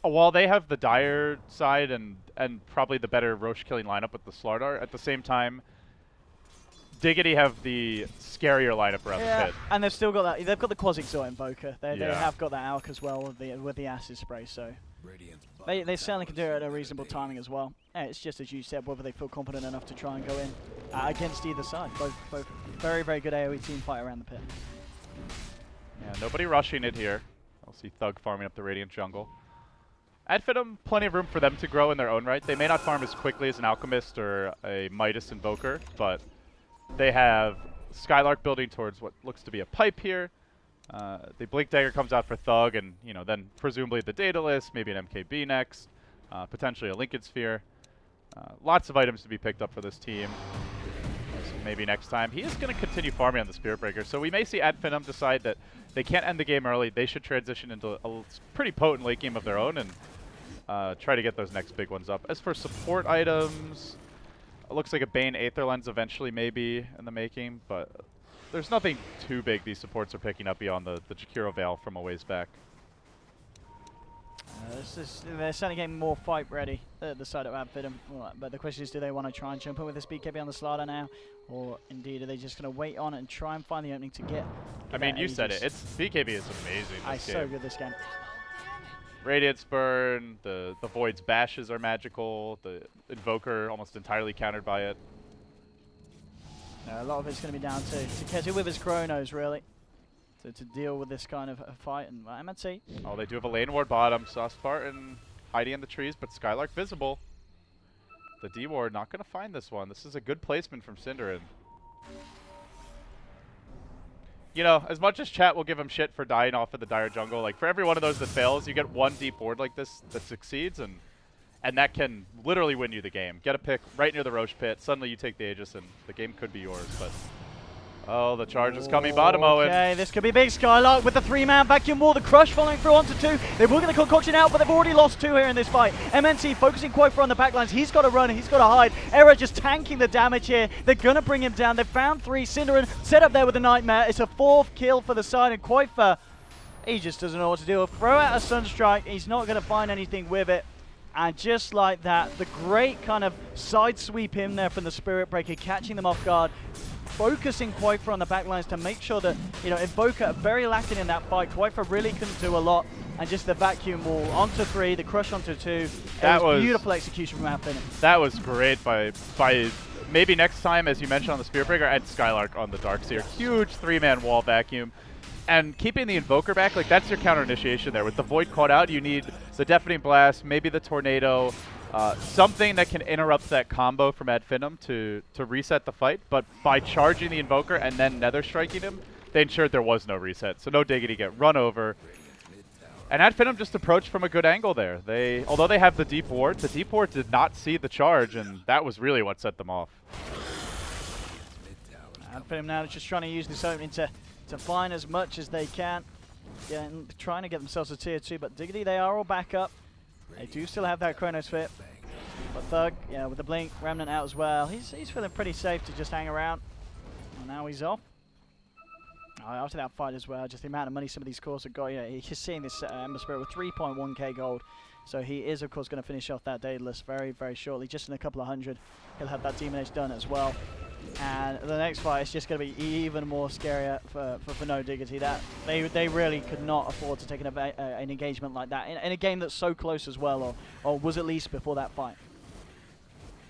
while they have the dire side and probably the better Roche killing lineup with the Slardar, at the same time, Diggity have the scarier lineup around the pit. And they've still got that. They've got the Quasi-Exort Invoker. They have got that Alk as well with the Acid Spray. So they certainly can do it at a reasonable timing as well. And it's just as you said, whether they feel confident enough to try and go in against either side. Both very, very good AoE team fight around the pit. Yeah, nobody rushing it here. I'll see Thug farming up the Radiant jungle. At Finem, plenty of room for them to grow in their own right. They may not farm as quickly as an Alchemist or a Midas Invoker, but they have Skylark building towards what looks to be a pipe here. The Blink Dagger comes out for Thug, and then presumably the Daedalus, maybe an MKB next, potentially a Lincoln Sphere. Lots of items to be picked up for this team. So maybe next time. He is going to continue farming on the Spirit Breaker, so we may see Ad Finem decide that they can't end the game early. They should transition into a pretty potent late game of their own and try to get those next big ones up. As for support items, it looks like a Bane Aether Lens eventually maybe in the making, but there's nothing too big these supports are picking up beyond the Jakiro Veil from a ways back. They're certainly getting more fight ready at the side of Ad Finem. But the question is, do they want to try and jump in with this BKB on the Slardar now? Or indeed, are they just going to wait on it and try and find the opening to get I mean, you said it. BKB is amazing this game. So good this game. Radiance Burn, the Void's bashes are magical, the Invoker almost entirely countered by it. A lot of it's going to be down to Kezu with his Chronos, really, to deal with this kind of a fight. And MNC. Oh, they do have a lane ward bottom. Saw Spartan hiding in the trees, but Skylark visible. The D-Ward not going to find this one. This is a good placement from Cinderin. As much as chat will give him shit for dying off of the Dire Jungle, like for every one of those that fails, you get one deep ward like this that succeeds, and that can literally win you the game. Get a pick right near the Roche pit, suddenly you take the Aegis, and the game could be yours, but... Oh, the charge is coming bottom, Owen. Okay, this could be big. Skylark with the 3-man vacuum wall. The crush following through onto 2. They were going to concoction out, but they've already lost 2 here in this fight. MNC focusing quite far on the backlines. He's got to run. He's got to hide. Era just tanking the damage here. They're going to bring him down. They've found 3. Cinderin set up there with a Nightmare. It's a 4th kill for the side, and Quaifa, he just doesn't know what to do. Throw out a Sunstrike. He's not going to find anything with it. And just like that, the great kind of side sweep in there from the Spirit Breaker, catching them off guard. Focusing Quaifa on the backlines to make sure that, Invoker very lacking in that fight. Quaifa really couldn't do a lot. And just the vacuum wall onto 3, the crush onto 2. That was beautiful execution from Ad Finem. That was great by maybe next time, as you mentioned on the Spirit Breaker, add Skylark on the Darkseer. Huge 3-man wall vacuum. And keeping the Invoker back, like that's your counter initiation there. With the Void caught out, you need the Deafening Blast, maybe the Tornado, something that can interrupt that combo from Ad Finem to reset the fight. But by charging the Invoker and then Nether Striking him, they ensured there was no reset. So no Diggity get run over. And Ad Finem just approached from a good angle there. Although they have the Deep Ward, the Deep Ward did not see the charge, and that was really what set them off. Ad Finem now just trying to use this opening to find as much as they can. Yeah, and trying to get themselves a tier 2, but Diggity, they are all back up. They do still have that Chronosphere. But Thug, with the Blink, Remnant out as well. He's feeling pretty safe to just hang around. And now he's off. After that fight as well, just the amount of money some of these cores have got. He's seeing this Ember Spirit with 3.1k gold. So he is, of course, going to finish off that Daedalus very, very shortly. Just in a couple of hundred, he'll have that Demon Edge done as well. And the next fight is just going to be even more scarier for no Diggity. That they really could not afford to take an engagement like that in a game that's so close as well, or was at least before that fight.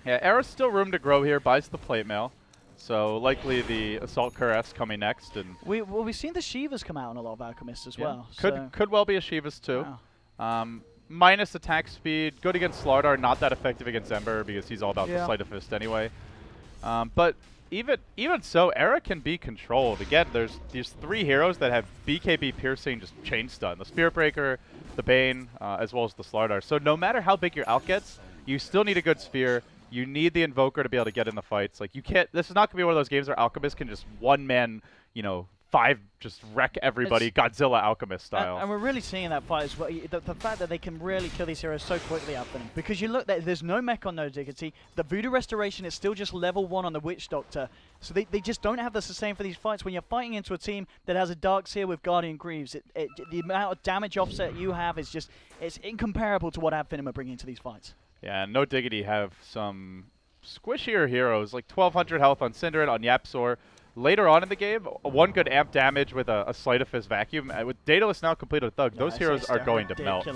Yeah, Era's still room to grow here. Buys the plate mail, so likely the Assault Cuirass coming next. And we've seen the Shivas come out on a lot of Alchemists as well. Could well be a Shivas too. Wow. Minus attack speed, good against Slardar, not that effective against Ember because he's all about the Sleight of Fist anyway. But even so, Era can be controlled. Again, there's these 3 heroes that have BKB piercing, just chain stun. The Spirit Breaker, the Bane, as well as the Slardar. So no matter how big your out gets, you still need a good Sphere. You need the Invoker to be able to get in the fights. Like, you can't. This is not gonna be one of those games where Alchemist can just one man, you know, 5 just wreck everybody, Godzilla Alchemist style. And we're really seeing that fight as well. The fact that they can really kill these heroes so quickly out there. Because you look, there's no mech on No Diggity. The Voodoo Restoration is still just level 1 on the Witch Doctor. So they just don't have the sustain for these fights. When you're fighting into a team that has a Dark Seer with Guardian Greaves, the amount of damage offset you have is just, it's incomparable to what Ad Finem are bringing to these fights. Yeah, and No Diggity have some squishier heroes, like 1200 health on Cinderin, on Yapsor. Later on in the game, 1 good amp damage with a Sleight of Fist Vacuum. With Daedalus now completed with Thug, those heroes are going to melt.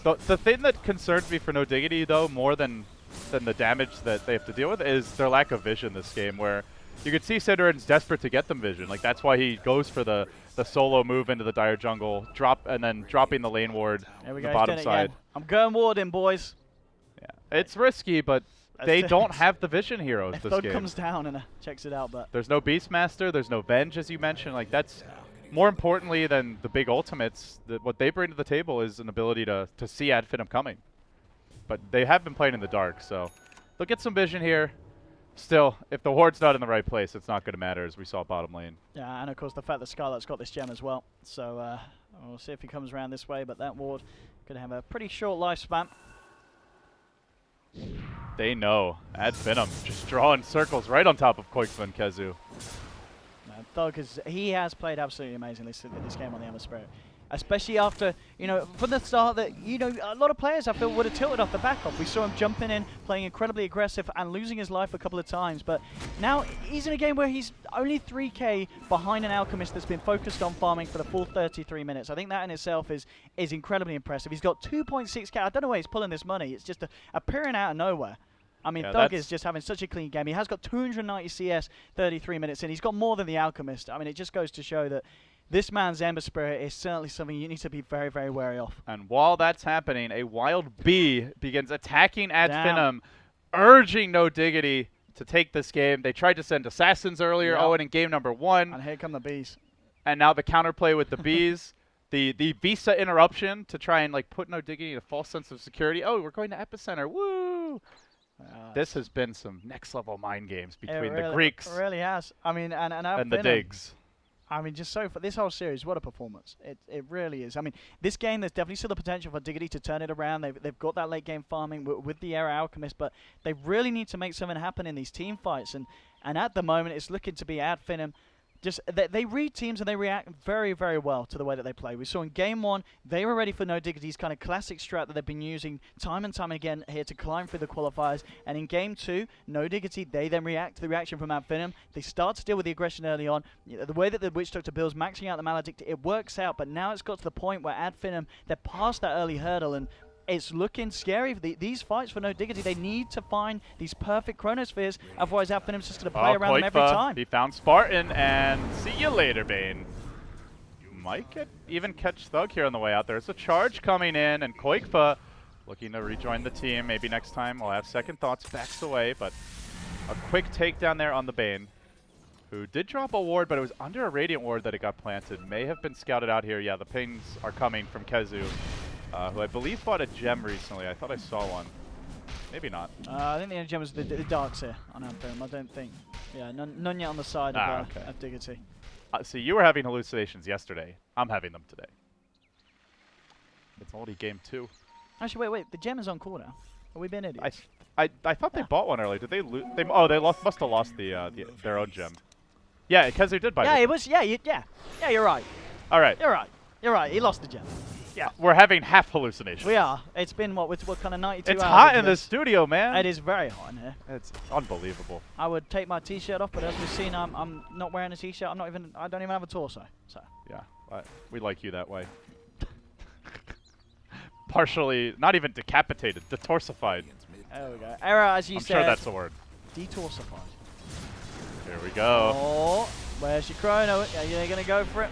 The thing that concerns me for No Diggity, though, more than the damage that they have to deal with, is their lack of vision this game, where you can see Cinderin's desperate to get them vision. Like, that's why he goes for the solo move into the Dire Jungle, and then dropping the lane ward on the bottom side. I'm going warding, boys. Yeah, it's risky, but they don't have the vision heroes this Thug game. comes down and checks it out, but there's no Beastmaster, there's no Venge, as you mentioned. Like, that's more importantly than the big ultimates. What they bring to the table is an ability to see Ad Finem coming. But they have been playing in the dark, so they'll get some vision here. Still, if the ward's not in the right place, it's not going to matter, as we saw bottom lane. Yeah, and of course the fact that Scarlet's got this gem as well. So we'll see if he comes around this way, but that ward going to have a pretty short lifespan. They know. Ad Finem just drawing circles right on top of Koikfa and Kezu. Thug, he has played absolutely amazingly this game on the Ember Spirit. Especially after, you know, from the start that, you know, a lot of players I feel would have tilted off the back off. We saw him jumping in, playing incredibly aggressive and losing his life a couple of times. But now he's in a game where he's only 3k behind an Alchemist that's been focused on farming for the full 33 minutes. I think that in itself is incredibly impressive. He's got 2.6k. I don't know where he's pulling this money. It's just appearing out of nowhere. I mean, Thug is just having such a clean game. He has got 290 CS 33 minutes in. He's got more than the Alchemist. I mean, it just goes to show that this man's Ember Spirit is certainly something you need to be very, very wary of. And while that's happening, a Wild Bee begins attacking Ad Finem, urging No Diggity to take this game. They tried to send Assassins earlier, Owen, in game number 1. And here come the Bees. And now the counterplay with the Bees. The Visa interruption to try and, like, put No Diggity in a false sense of security. Oh, we're going to Epicenter. Woo! This has been some next-level mind games between the Greeks it really has. I mean, and the Digs. I mean, just so for this whole series, what a performance. It really is. I mean, this game, there's definitely still the potential for Diggity to turn it around. They've got that late game farming with the Era Alchemist, but they really need to make something happen in these team fights. And at the moment, it's looking to be Ad Finem. Just they read teams and they react very, very well to the way that they play. We saw in game 1, they were ready for No Diggity's kind of classic strat that they've been using time and time again here to climb through the qualifiers. And in game 2, No Diggity, they then react to the reaction from Ad Finem. They start to deal with the aggression early on. The way that the Witch Doctor builds, maxing out the Maledict, it works out. But now it's got to the point where Ad Finem, they're past that early hurdle, and it's looking scary. These fights for No Diggity, they need to find these perfect Chronospheres, otherwise Ad Finem's just going to play around them every time. He found Spartan, and see you later, Bane. You might even catch Thug here on the way out. There's a charge coming in, and Koikfa looking to rejoin the team. Maybe next time we'll have second thoughts, backs away, but a quick takedown there on the Bane, who did drop a ward, but it was under a Radiant ward that it got planted. May have been scouted out here. Yeah, the pings are coming from Kezu. Who I believe fought a gem recently. I thought I saw one. Maybe not. I think the only gem was the Darks here on Anthem. I don't think. Yeah, none yet on the side of Diggity. See, you were having hallucinations yesterday. I'm having them today. It's already game 2. Actually, wait. The gem is on cooldown. Are we being idiots? I thought they bought one earlier. Did they lose? They must have lost their own gem. Yeah, because they did buy. Yeah, it was. Yeah, you're right. All right. You're right. He lost the gem. Yeah, we're having half hallucinations. We are. It's been what kind of 92 hours? It's hot in the studio, man. It is very hot in here. It's unbelievable. I would take my t-shirt off, but as we've seen, I'm not wearing a t-shirt. I don't even have a torso. So. Yeah, we like you that way. Partially, not even decapitated, detorsified. There we go. Era, as you said. I'm sure that's the word. Detorsified. Here we go. Oh, where's your chrono? Are you going to go for it?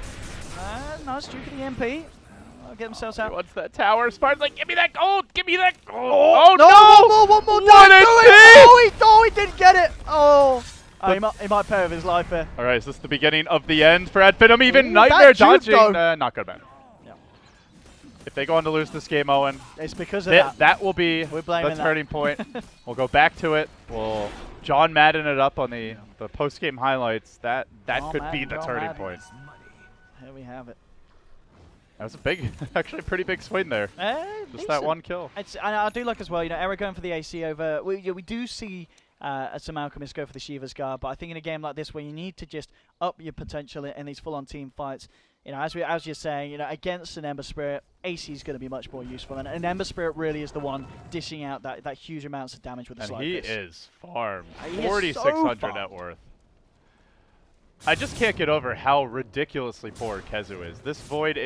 Nice, Duke of the MP. Get themselves out. What's that tower? Spartan's like, give me that gold! Give me that gold! Oh no! One more! What a he didn't get it! Oh! He might pay with his life here. All right, is this the beginning of the end for Finem? Even Ooh, Nightmare that juke, dodging. though. Not good, man. Yeah. If they go on to lose this game, Owen, It's because of that. that will be We're the blaming turning point. We'll go back to it. We'll John Madden it up on the post-game highlights. That could be the turning point. Here we have it. That was a big, actually a pretty big swing there. Just Decent. that one kill. And I do like as well, Era going for the AC over. We do see some Alchemists go for the Shiva's Guard, but I think in a game like this where you need to just up your potential in these full-on team fights, as you're saying, against an Ember Spirit, AC is going to be much more useful, and an Ember Spirit really is the one dishing out that huge amounts of damage with the Slide Fist. And he is farmed. He is 4,600 net worth. I just can't get over how ridiculously poor Kezu is. This Void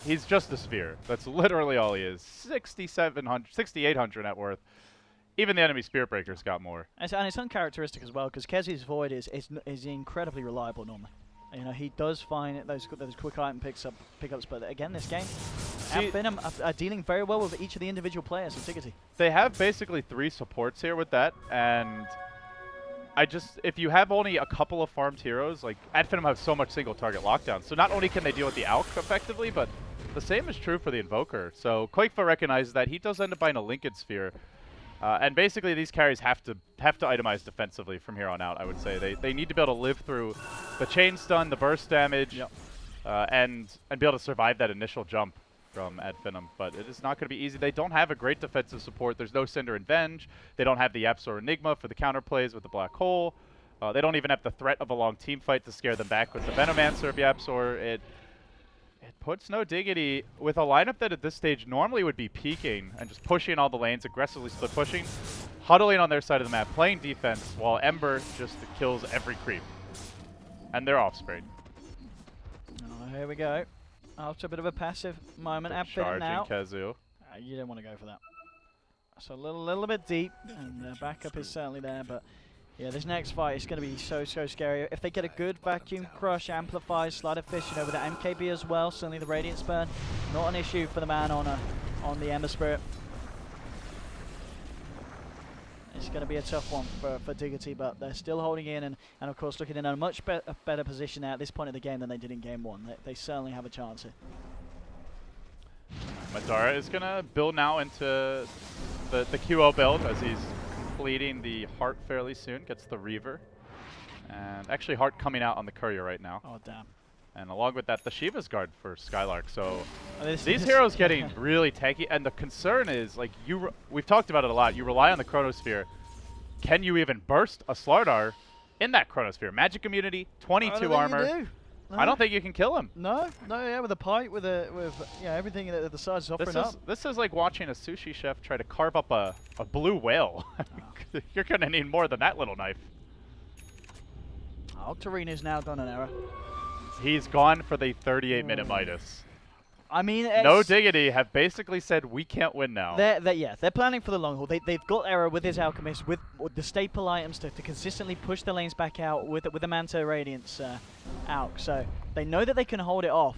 he's just a sphere. That's literally all he is. 6,800 net worth. Even the enemy Spirit Breaker's got more. And it's uncharacteristic as well, because Kezu's Void is incredibly reliable normally. He does find those quick item pickups, but again, this game, Finem are dealing very well with each of the individual players of Diggity. They have basically 3 supports here with that, and if you have only a couple of farmed heroes, like Finem have so much single target lockdown, so not only can they deal with the Alk effectively, but the same is true for the Invoker. So Quakefa recognizes that he does end up buying a Lincoln Sphere. And basically, these carries have to itemize defensively from here on out. I would say they need to be able to live through the chain stun, the burst damage, and be able to survive that initial jump from Finem. But it is not going to be easy. They don't have a great defensive support. There's no Cinder and Venge. They don't have the Yapsor Enigma for the counterplays with the Black Hole. They don't even have the threat of a long team fight to scare them back with the Venomancer of Yapsor. It puts no Diggity with a lineup that at this stage normally would be peeking and just pushing all the lanes, aggressively split pushing, huddling on their side of the map, playing defense, while Ember just kills every creep. And they're offspring. Oh, here we go. After a bit of a passive moment at Finem now. Kezu. You don't want to go for that. So a little bit deep, and backup is certainly there, but yeah, this next fight is going to be so scary. If they get a good Vacuum Crush, Amplify, Sleight of Fist, with the MKB as well, certainly the Radiant Spurn, not an issue for the man on the Ember Spirit. It's going to be a tough one for Diggity, but they're still holding in and of course looking in a much better position at this point of the game than they did in Game 1. They certainly have a chance here. Madara is going to build now into the QO build as he's completing the Heart fairly soon. Gets the Reaver. And actually Heart coming out on the Courier right now. Oh, damn. And along with that, the Shiva's Guard for Skylark. So these heroes getting really tanky. And the concern is, like, we've talked about it a lot. You rely on the Chronosphere. Can you even burst a Slardar in that Chronosphere? Magic immunity, 22 armor. No. I don't think you can kill him. No, yeah, with a pipe, with everything that the sides is offering up. This is like watching a sushi chef try to carve up a blue whale. You're gonna need more than that little knife. Octarina's now done an error. He's gone for the 38-minute Midas. I mean, no Diggity have basically said we can't win now. They're planning for the long haul. They've got Era with his Alchemist, with the staple items to consistently push the lanes back out with the Manta Radiance Alch. So they know that they can hold it off.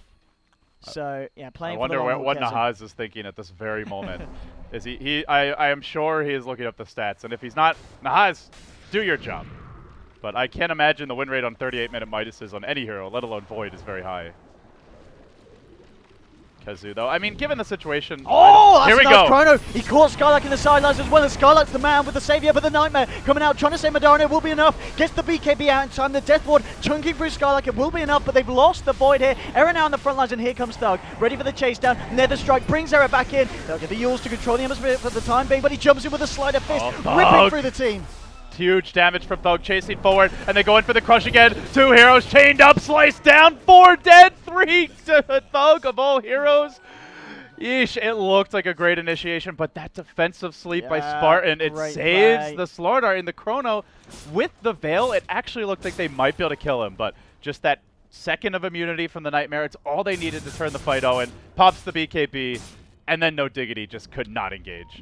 So yeah, playing for the long haul. I wonder what Nahaz is thinking at this very moment. Is I am sure he is looking up the stats, and if he's not, Nahaz, do your job. But I can't imagine the win rate on 38-minute Midases on any hero, let alone Void, is very high. Kezu, though. I mean, given the situation... Oh, that's here we nice go. Chrono. He caught Skylark in the sidelines as well, and Skylark's the man with the savior, but the Nightmare coming out, trying to save Madara, it will be enough. Gets the BKB out in time, the Death Ward chunking through Skylark, it will be enough, but they've lost the Void here. Era now on the front lines, and here comes Thug, ready for the chase down. Nether Strike brings Era back in. They'll get the Yules to control the Ember for the time being, but he jumps in with a Sleight of Fist, ripping through the team. Huge damage from Thug chasing forward, and they go in for the crush again. 2 heroes chained up, sliced down, 4 dead, 3 to Thug of all heroes. Yeesh, it looked like a great initiation, but that defensive sleep by Spartan, it saves the Slardar in the Chrono. With the Veil, it actually looked like they might be able to kill him, but just that second of immunity from the Nightmare, it's all they needed to turn the fight Owen. Pops the BKB. And then no Diggity just could not engage.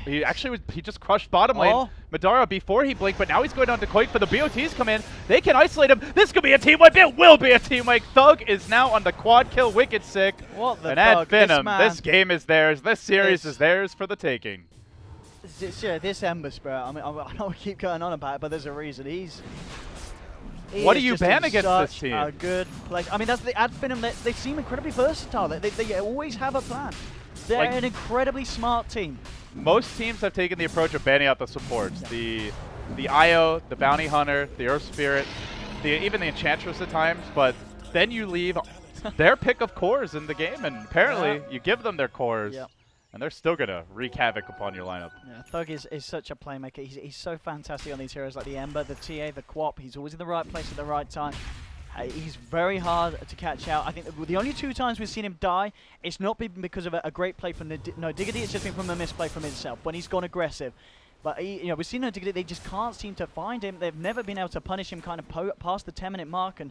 He just crushed bottom lane. Madara before he blinked, but now he's going down to Quake for the BOTs come in. They can isolate him. This could be a team wipe. It will be a team wipe. Thug is now on the quad kill. Wicked sick. What the fuck? Finem, this game is theirs. This series is theirs for the taking. This Ember Spirit, I mean, I don't keep going on about it, but there's a reason. What do you ban against this team? A good place. I mean, that's the Ad Finem. They seem incredibly versatile. They always have a plan. They're an incredibly smart team. Most teams have taken the approach of banning out the supports. Yeah. The IO, the Bounty Hunter, the Earth Spirit, even the Enchantress at times, but then you leave their pick of cores in the game, and apparently you give them their cores, and they're still going to wreak havoc upon your lineup. Yeah, Thug is such a playmaker. He's so fantastic on these heroes like the Ember, the TA, the Quap. He's always in the right place at the right time. He's very hard to catch out. I think the only 2 times we've seen him die, it's not been because of a great play from No Diggity, it's just been from a misplay from himself when he's gone aggressive. But we've seen No Diggity, they just can't seem to find him. They've never been able to punish him kind of past the 10-minute mark. And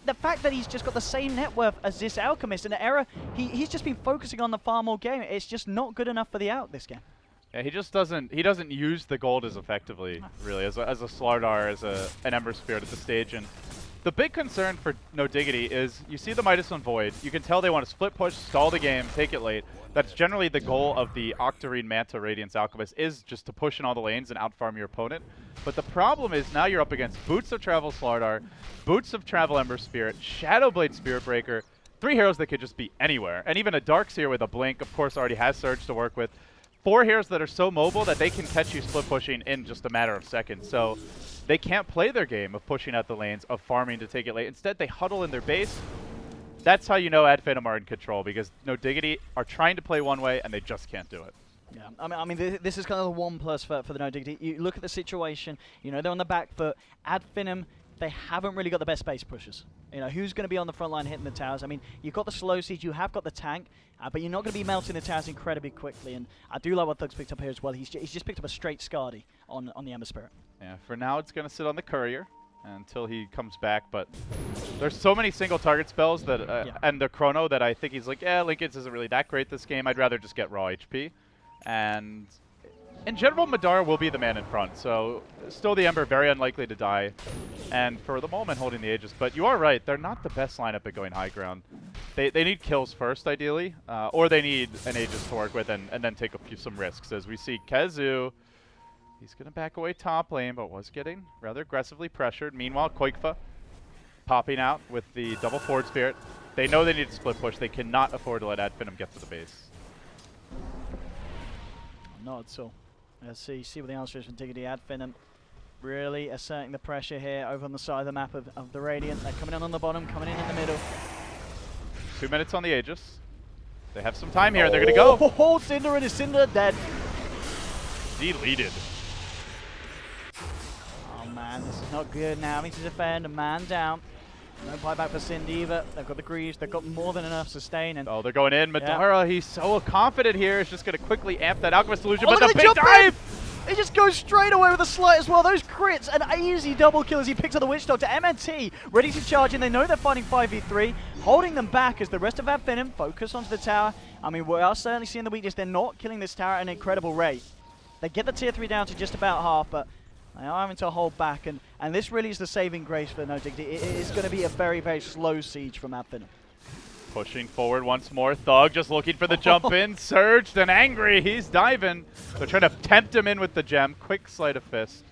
the fact that he's just got the same net worth as this Alchemist in the era, he's just been focusing on the far more game. It's just not good enough for the out this game. Yeah, he just doesn't use the gold as effectively, really, as a Slardar, as an Ember Spirit at the stage. And the big concern for No Diggity is you see the Midas on Void. You can tell they want to split push, stall the game, take it late. That's generally the goal of the Octarine Manta Radiance Alchemist, is just to push in all the lanes and outfarm your opponent. But the problem is now you're up against Boots of Travel Slardar, Boots of Travel Ember Spirit, Shadowblade Spirit Breaker, 3 heroes that could just be anywhere. And even a Darkseer with a Blink, of course, already has Surge to work with. 4 heroes that are so mobile that they can catch you split pushing in just a matter of seconds. So they can't play their game of pushing out the lanes, of farming to take it late. Instead, they huddle in their base. That's how you know Ad Finem are in control, because No Diggity are trying to play one way, and they just can't do it. Yeah, I mean, this is kind of the 1+ for the No Diggity. You look at the situation, they're on the back foot. Ad Finem, they haven't really got the best base pushers. Who's going to be on the front line hitting the towers? I mean, you've got the slow siege, you have got the tank, but you're not going to be melting the towers incredibly quickly. And I do like what Thug's picked up here as well. He's just picked up a straight Skadi on the Ember Spirit. Yeah, for now it's going to sit on the Courier until he comes back, but there's so many single target spells that and the Chrono that I think he's like, Linkage isn't really that great this game. I'd rather just get raw HP. And in general, Madara will be the man in front, so still the Ember very unlikely to die, and for the moment holding the Aegis. But you are right, they're not the best lineup at going high ground. They need kills first, ideally, or they need an Aegis to work with and then take some risks. As we see Kezu, he's going to back away top lane, but was getting rather aggressively pressured. Meanwhile, Koikfa popping out with the double forward spirit. They know they need to split push. They cannot afford to let Ad Finem get to the base. Not at all. Let's see what the answer is from Diggity. Ad Finem really asserting the pressure here over on the side of the map of the Radiant. They're coming in on the bottom, coming in the middle. 2 minutes on the Aegis. They have some time here. They're going to go. Oh, Cinder and his Cinder dead. Deleted. Oh man, this is not good now. Having to defend, a man down. No buyback for Cindy either. They've got the Greaves. They've got more than enough sustain. And they're going in. Madara, he's so confident here. He's just going to quickly amp that Alchemist illusion, but the big dive! He just goes straight away with a slight as well. Those crits, an easy double kill as he picks up the Witch Doctor. MNT ready to charge in. They know they're fighting 5v3, holding them back as the rest of Ad Finem focus onto the tower. I mean, we are certainly seeing the weakness. They're not killing this tower at an incredible rate. They get the tier 3 down to just about half, but they are having to hold back, and this really is the saving grace for No Diggity. It is going to be a very, very slow siege from Ad Finem. Pushing forward once more. Thug just looking for the jump in. Surged and angry. He's diving. They're trying to tempt him in with the gem. Quick sleight of fist.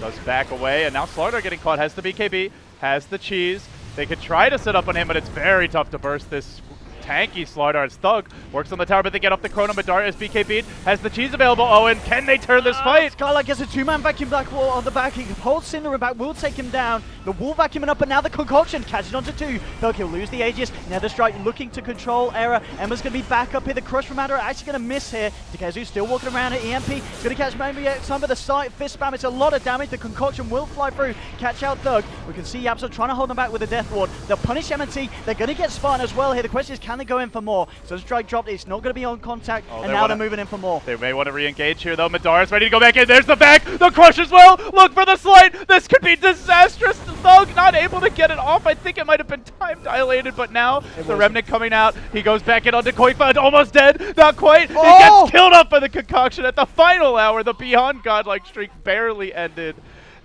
Does back away, and now Slardar getting caught. Has the BKB. Has the cheese. They could try to set up on him, but it's very tough to burst this tanky Slardar. As Thug works on the tower, but they get off the Chrono. Madara is BKB'd. Has the cheese available. Owen, can they turn this fight? Skylight gets a 2-man vacuum black wall on the back. He holds Cinder back, will take him down. The wall vacuuming up, but now the concoction catches onto 2. Thug, he'll lose the Aegis. Nether Strike looking to control Era. Emma's going to be back up here. The Crush from Madara actually going to miss here. Takezu still walking around at EMP. He's going to catch maybe some of the side fist spam. It's a lot of damage. The concoction will fly through. Catch out Thug. We can see Yapso trying to hold them back with a Death Ward. They'll punish MNT. They're going to get Spartan as well here. The question is, can they go in for more? So the strike dropped. It's not going to be on contact, and now they're moving in for more. They may want to re-engage here, though. Madara's ready to go back in. There's the back. The Crush as well. Look for the slide. This could be disastrous. Thug not able to get it off. I think it might have been time dilated, but now the Remnant coming out. He goes back in onto Koikfa. Almost dead. Not quite. He gets killed off by the concoction at the final hour. The Beyond Godlike streak barely ended.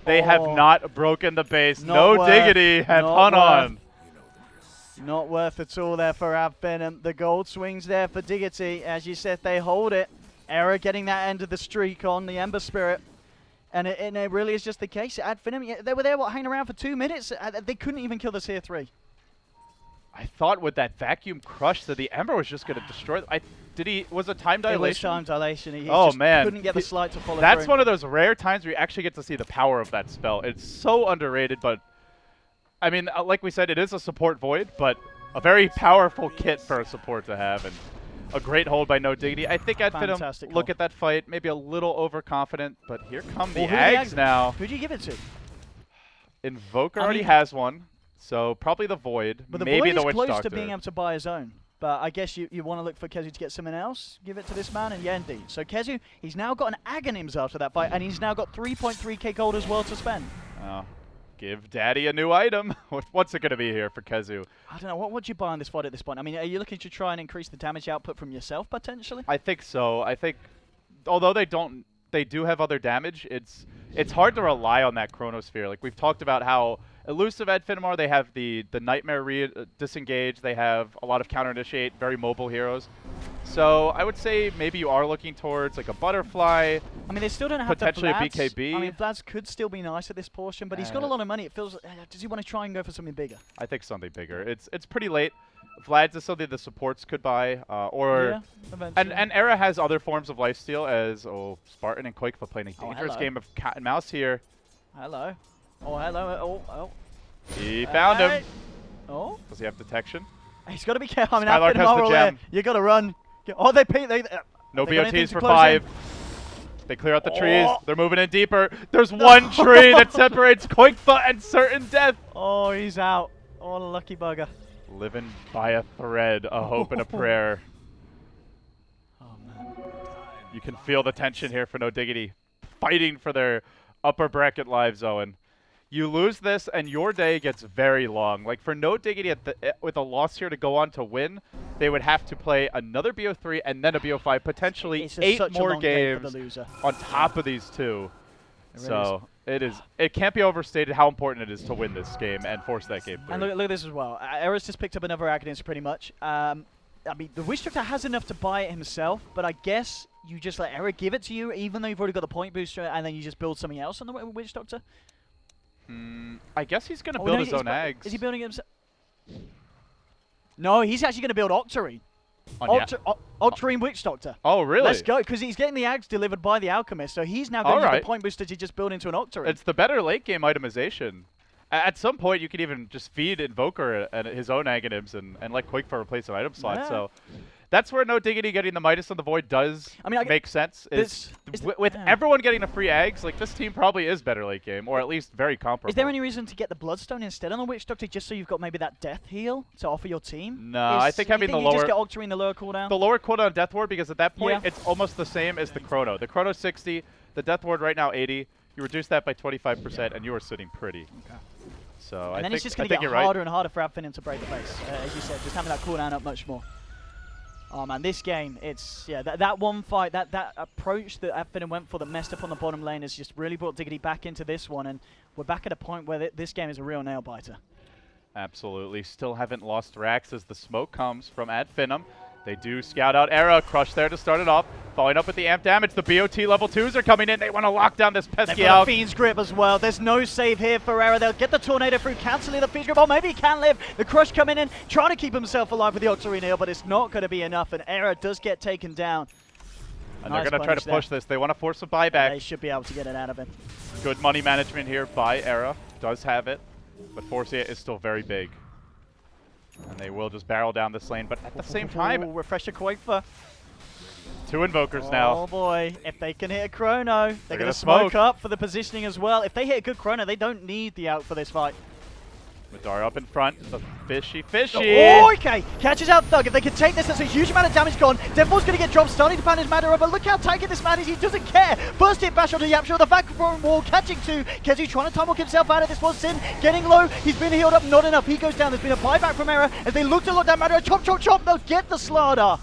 They have not broken the base. No Diggity have hung on. Not worth at all there for Ad Finem. The gold swings there for Diggity. As you said, they hold it. Era getting that end of the streak on the Ember Spirit. And it really is just the case. At Finem, they were there, hanging around for 2 minutes. They couldn't even kill the tier 3. I thought with that vacuum crush that the Ember was just going to destroy. Was it time dilation? It was time dilation. He oh just man, couldn't get the slide to follow That's through. one of those rare times where you actually get to see the power of that spell. It's so underrated, but I mean, like we said, it is a support void, but a very powerful kit for a support to have, and a great hold by No Diggity. I think I'd fit him. Look at that fight, maybe a little overconfident, but here come the Ags now. Who'd you give it to? Invoker already has one. So probably the Void, but the maybe Void the Witch is close Doctor. to being able to buy his own. But I guess you want to look for Kezu to get someone else, give it to this man, and yeah, indeed. So Kezu, he's now got an Aghanim's after that fight, and he's now got 3.3k gold as well to spend. Oh, give Daddy a new item. What's it going to be here for Kezu? I don't know. What would you buy on this fight at this point? I mean, are you looking to try and increase the damage output from yourself, potentially? I think so. I think, although they do have other damage, it's hard to rely on that Chronosphere. Like, we've talked about how elusive at Finem, they have the Nightmare disengage, they have a lot of counter-initiate, very mobile heroes. So I would say maybe you are looking towards like a Butterfly. I mean, they still don't have potentially the a BKB. I mean, Vlad's could still be nice at this portion, but he's got a lot of money. It feels, does he want to try and go for something bigger? I think something bigger. It's pretty late. Vlad's is something the supports could buy, or and Era has other forms of lifesteal as Spartan and Quake for playing a dangerous game of cat and mouse here. Hello. Oh, hello. Oh. He found him. Oh. Does he have detection? He's got to be careful. I mean, Skylark has the gem. You got to run. Oh, they no BOTs for 5. They clear out the trees. They're moving in deeper. There's one tree that separates Koikfa and certain death. Oh, he's out. Oh, lucky bugger. Living by a thread, a hope and a prayer. Oh, man. You can feel the tension here for No Diggity. Fighting for their upper bracket lives, Owen. You lose this, and your day gets very long. Like, for No Diggity, with a loss here to go on to win, they would have to play another BO3 and then a BO5, potentially 8 more games on top of these two. It can't be overstated how important it is to win this game and force that game through. And look at this as well. Era's just picked up another Aghanim's pretty much. I mean, the Witch Doctor has enough to buy it himself, but I guess you just let Era give it to you, even though you've already got the point booster, and then you just build something else on the Witch Doctor? I guess he's going to build his own Ags. Is he building it himself? No, he's actually going to build Octarine. Octarine Witch Doctor. Oh, really? Let's go, because he's getting the Ags delivered by the Alchemist, so he's now going to use the point booster to just build into an Octarine. It's the better late game itemization. At some point, you could even just feed Invoker and his own Aghanims and let Quakefa replace an item slot. Yeah. So that's where No Diggity getting the Midas on the Void does make sense. With everyone getting the free Ags, like, this team probably is better late game, or at least very comparable. Is there any reason to get the Bloodstone instead on the Witch Doctor, just so you've got maybe that death heal to offer your team? No, I think having the lower... you just get Octarine the lower cooldown? The lower cooldown Death Ward, because at that point, it's almost the same as the Chrono. The Chrono 60, the Death Ward right now 80. You reduce that by 25%, and you are sitting pretty. Okay. So and then it's just going to get harder and harder for Finem to break the base, as you said, just having that cooldown up much more. Oh man, this game, it's that one fight, that approach that Finem went for that messed up on the bottom lane has just really brought Diggity back into this one, and we're back at a point where this game is a real nail biter. Absolutely, still haven't lost Rax as the smoke comes from Finem. They do scout out Era, Crush there to start it off. Following up with the amp damage, the BOT level 2s are coming in. They want to lock down this pesky They've got a Fiend's Grip as well. There's no save here for Era. They'll get the Tornado through, cancelling the Fiend's Grip. Oh, maybe he can live. The Crush coming in, trying to keep himself alive with the Octarine heal, but it's not going to be enough, and Era does get taken down. And they're going to try to push this. They want to force a buyback. They should be able to get it out of him. Good money management here by Era. Does have it, but forcing it is still very big. And they will just barrel down this lane, but at the same time... Refresher Quakefa. 2 Invokers now. Oh boy, if they can hit a Chrono, they're going to smoke up for the positioning as well. If they hit a good Chrono, they don't need the out for this fight. Madara up in front, the fishy. Oh, okay, catches out Thug. If they can take this, that's a huge amount of damage gone. Devil's going to get dropped, starting to ban his Madara, but look how tanky this man is. He doesn't care. First hit bash onto Yapsha, the backbone wall, catching 2. Kezu trying to tumble himself out of this one. Sin getting low. He's been healed up, not enough. He goes down. There's been a buyback from Era as they look to lock down Madara. Chop, chop, chop. They'll get the Slardar.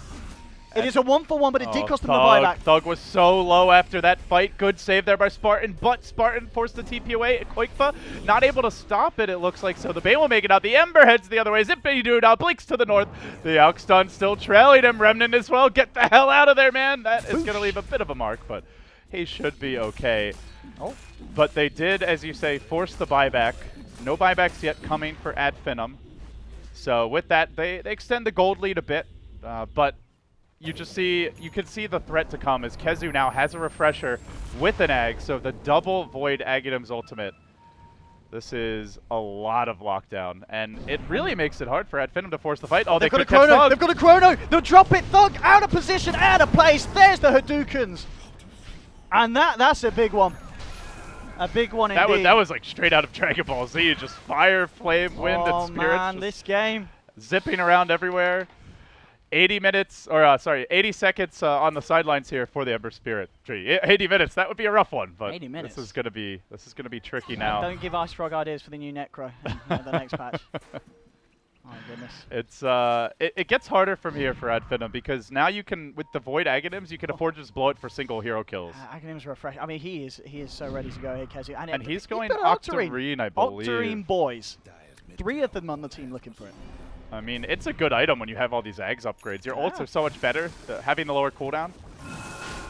It is a 1-for-1, but it did cost them the buyback. Thug was so low after that fight. Good save there by Spartan, but Spartan forced the TP away. Quakefa not able to stop it, it looks like. So the Bane will make it out. The Ember heads the other way. Zippity doo now blinks to the north. The Alkstun still trailing him. Remnant as well. Get the hell out of there, man. That is going to leave a bit of a mark, but he should be okay. Oh. But they did, as you say, force the buyback. No buybacks yet coming for Ad Finem. So with that, they extend the gold lead a bit, but you can see the threat to come as Kezu now has a refresher with an Ag, so the double Void Aghanim's ultimate. This is a lot of lockdown, and it really makes it hard for Ad Finem to force the fight. Oh, they've got a chrono! They've got a chrono! They'll drop it! Thug out of position, out of place! There's the Hadoukens! And that's a big one. A big one indeed. That was like straight out of Dragon Ball Z. Just fire, flame, wind, and spirit. Oh man, this game. Zipping around everywhere. 80 minutes, or sorry, 80 seconds on the sidelines here for the Ember Spirit tree. 80 minutes, that would be a rough one, but 80 minutes. this is gonna be tricky now. Don't give Ice Frog ideas for the new Necro in the next patch. Oh goodness. It's it gets harder from here for Ad Finem because now you can, with the Void Aghanims, you can afford to just blow it for single hero kills. Aghanim's refresh. I mean, he is so ready to go here, Kezu. And he's going Octarine, I believe. Octarine boys. 3 of them on the team looking for it. I mean, it's a good item when you have all these Ags upgrades. Your ults are so much better, having the lower cooldown.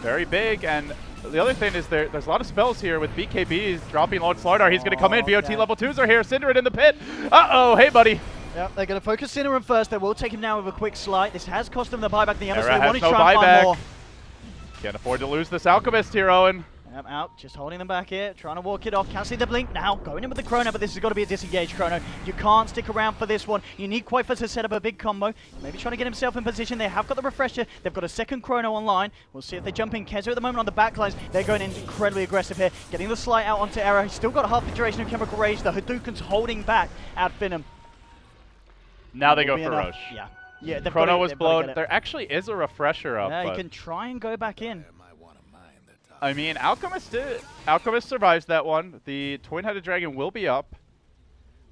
Very big, and the other thing is there's a lot of spells here with BKB dropping Lord Slardar. He's going to come in. BOT level 2s are here. Cinderin in the pit. Uh-oh, hey, buddy. Yep, they're going to focus Cinderin first. They will take him down with a quick slight. This has cost them the buyback. The Ember, so they want to try and find more. Can't afford to lose this Alchemist here, Owen. Yep, out, just holding them back here, trying to walk it off. Can't see the blink now. Going in with the chrono, but this has got to be a disengaged chrono. You can't stick around for this one. You need Quaifa to set up a big combo. Maybe trying to get himself in position. They have got the refresher. They've got a second chrono online. We'll see if they jump in. Kezu at the moment on the backlines. They're going in incredibly aggressive here. Getting the slight out onto Error. He's still got half the duration of Chemical Rage. The Hadouken's holding back Ad Finem. Now they go for Roche. Yeah. Yeah, the chrono was blown. There actually is a refresher up. Yeah, you can try and go back in. I mean, Alchemist survives that one. The Twin-Headed Dragon will be up.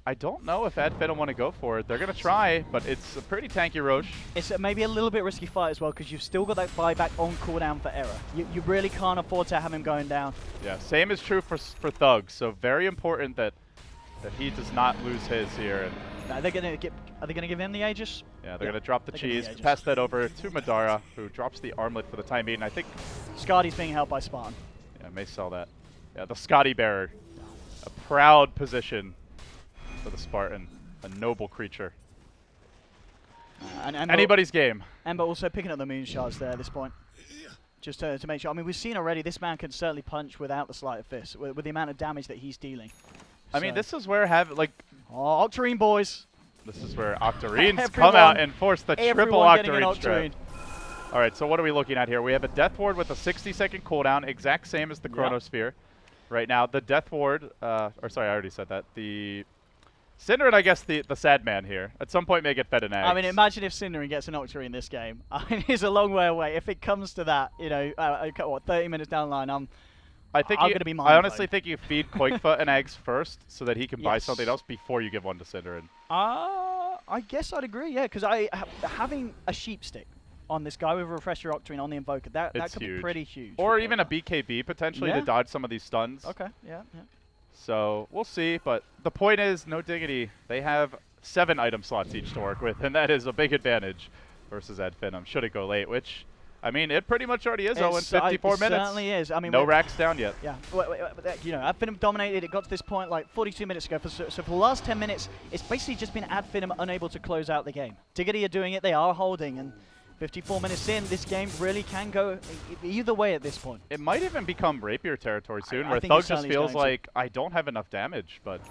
I don't know if Ad Finem want to go for it. They're going to try, but it's a pretty tanky Roche. It's maybe a little bit risky fight as well, because you've still got that buyback on cooldown for Error. You really can't afford to have him going down. Yeah, same is true for Thug. So very important that he does not lose his here. And are they going to give him the Aegis? Yeah, they're going to drop the cheese, pass that over to Madara, who drops the armlet for the time being. I think Scotty's being held by Spartan. Yeah, may sell that. Yeah, the Scotty Bearer. A proud position for the Spartan. A noble creature. And anybody's game. Ember also picking up the moon shards there at this point. Just to make sure. I mean, we've seen already this man can certainly punch without the sleight of fist, with the amount of damage that he's dealing. I mean, this is where Oh, Octarine boys. This is where Octarines come out and force the triple Octarine strip. All right, so what are we looking at here? We have a Death Ward with a 60-second cooldown, exact same as the Chronosphere. Right now, the Death Ward, or sorry, I already said that. The Cinderin, I guess, the sad man here. At some point may get fed an egg. I mean, imagine if Cinderin gets an Octarine in this game. I mean, it's a long way away. If it comes to that, you know, what, 30 minutes down the line, I honestly think you feed Quaifa an eggs first so that he can buy something else before you give one to Cinderin. I guess I'd agree, yeah, because having a sheep stick on this guy with a refresher Octarine on the Invoker, that could be pretty huge. Or even a BKB potentially to dodge some of these stuns. Okay, yeah. So we'll see, but the point is, no Diggity. They have 7 item slots each to work with, and that is a big advantage versus Ad Finem, should it go late, which... I mean, it pretty much already is, Owen. 54 minutes. It certainly is. I mean, no racks down yet. Yeah. You know, Ad Finem dominated. It got to this point like 42 minutes ago. So for the last 10 minutes, it's basically just been Ad Finem unable to close out the game. Diggity are doing it. They are holding. And 54 minutes in, this game really can go either way at this point. It might even become Rapier territory soon, where Thug just feels like, I don't have enough damage. But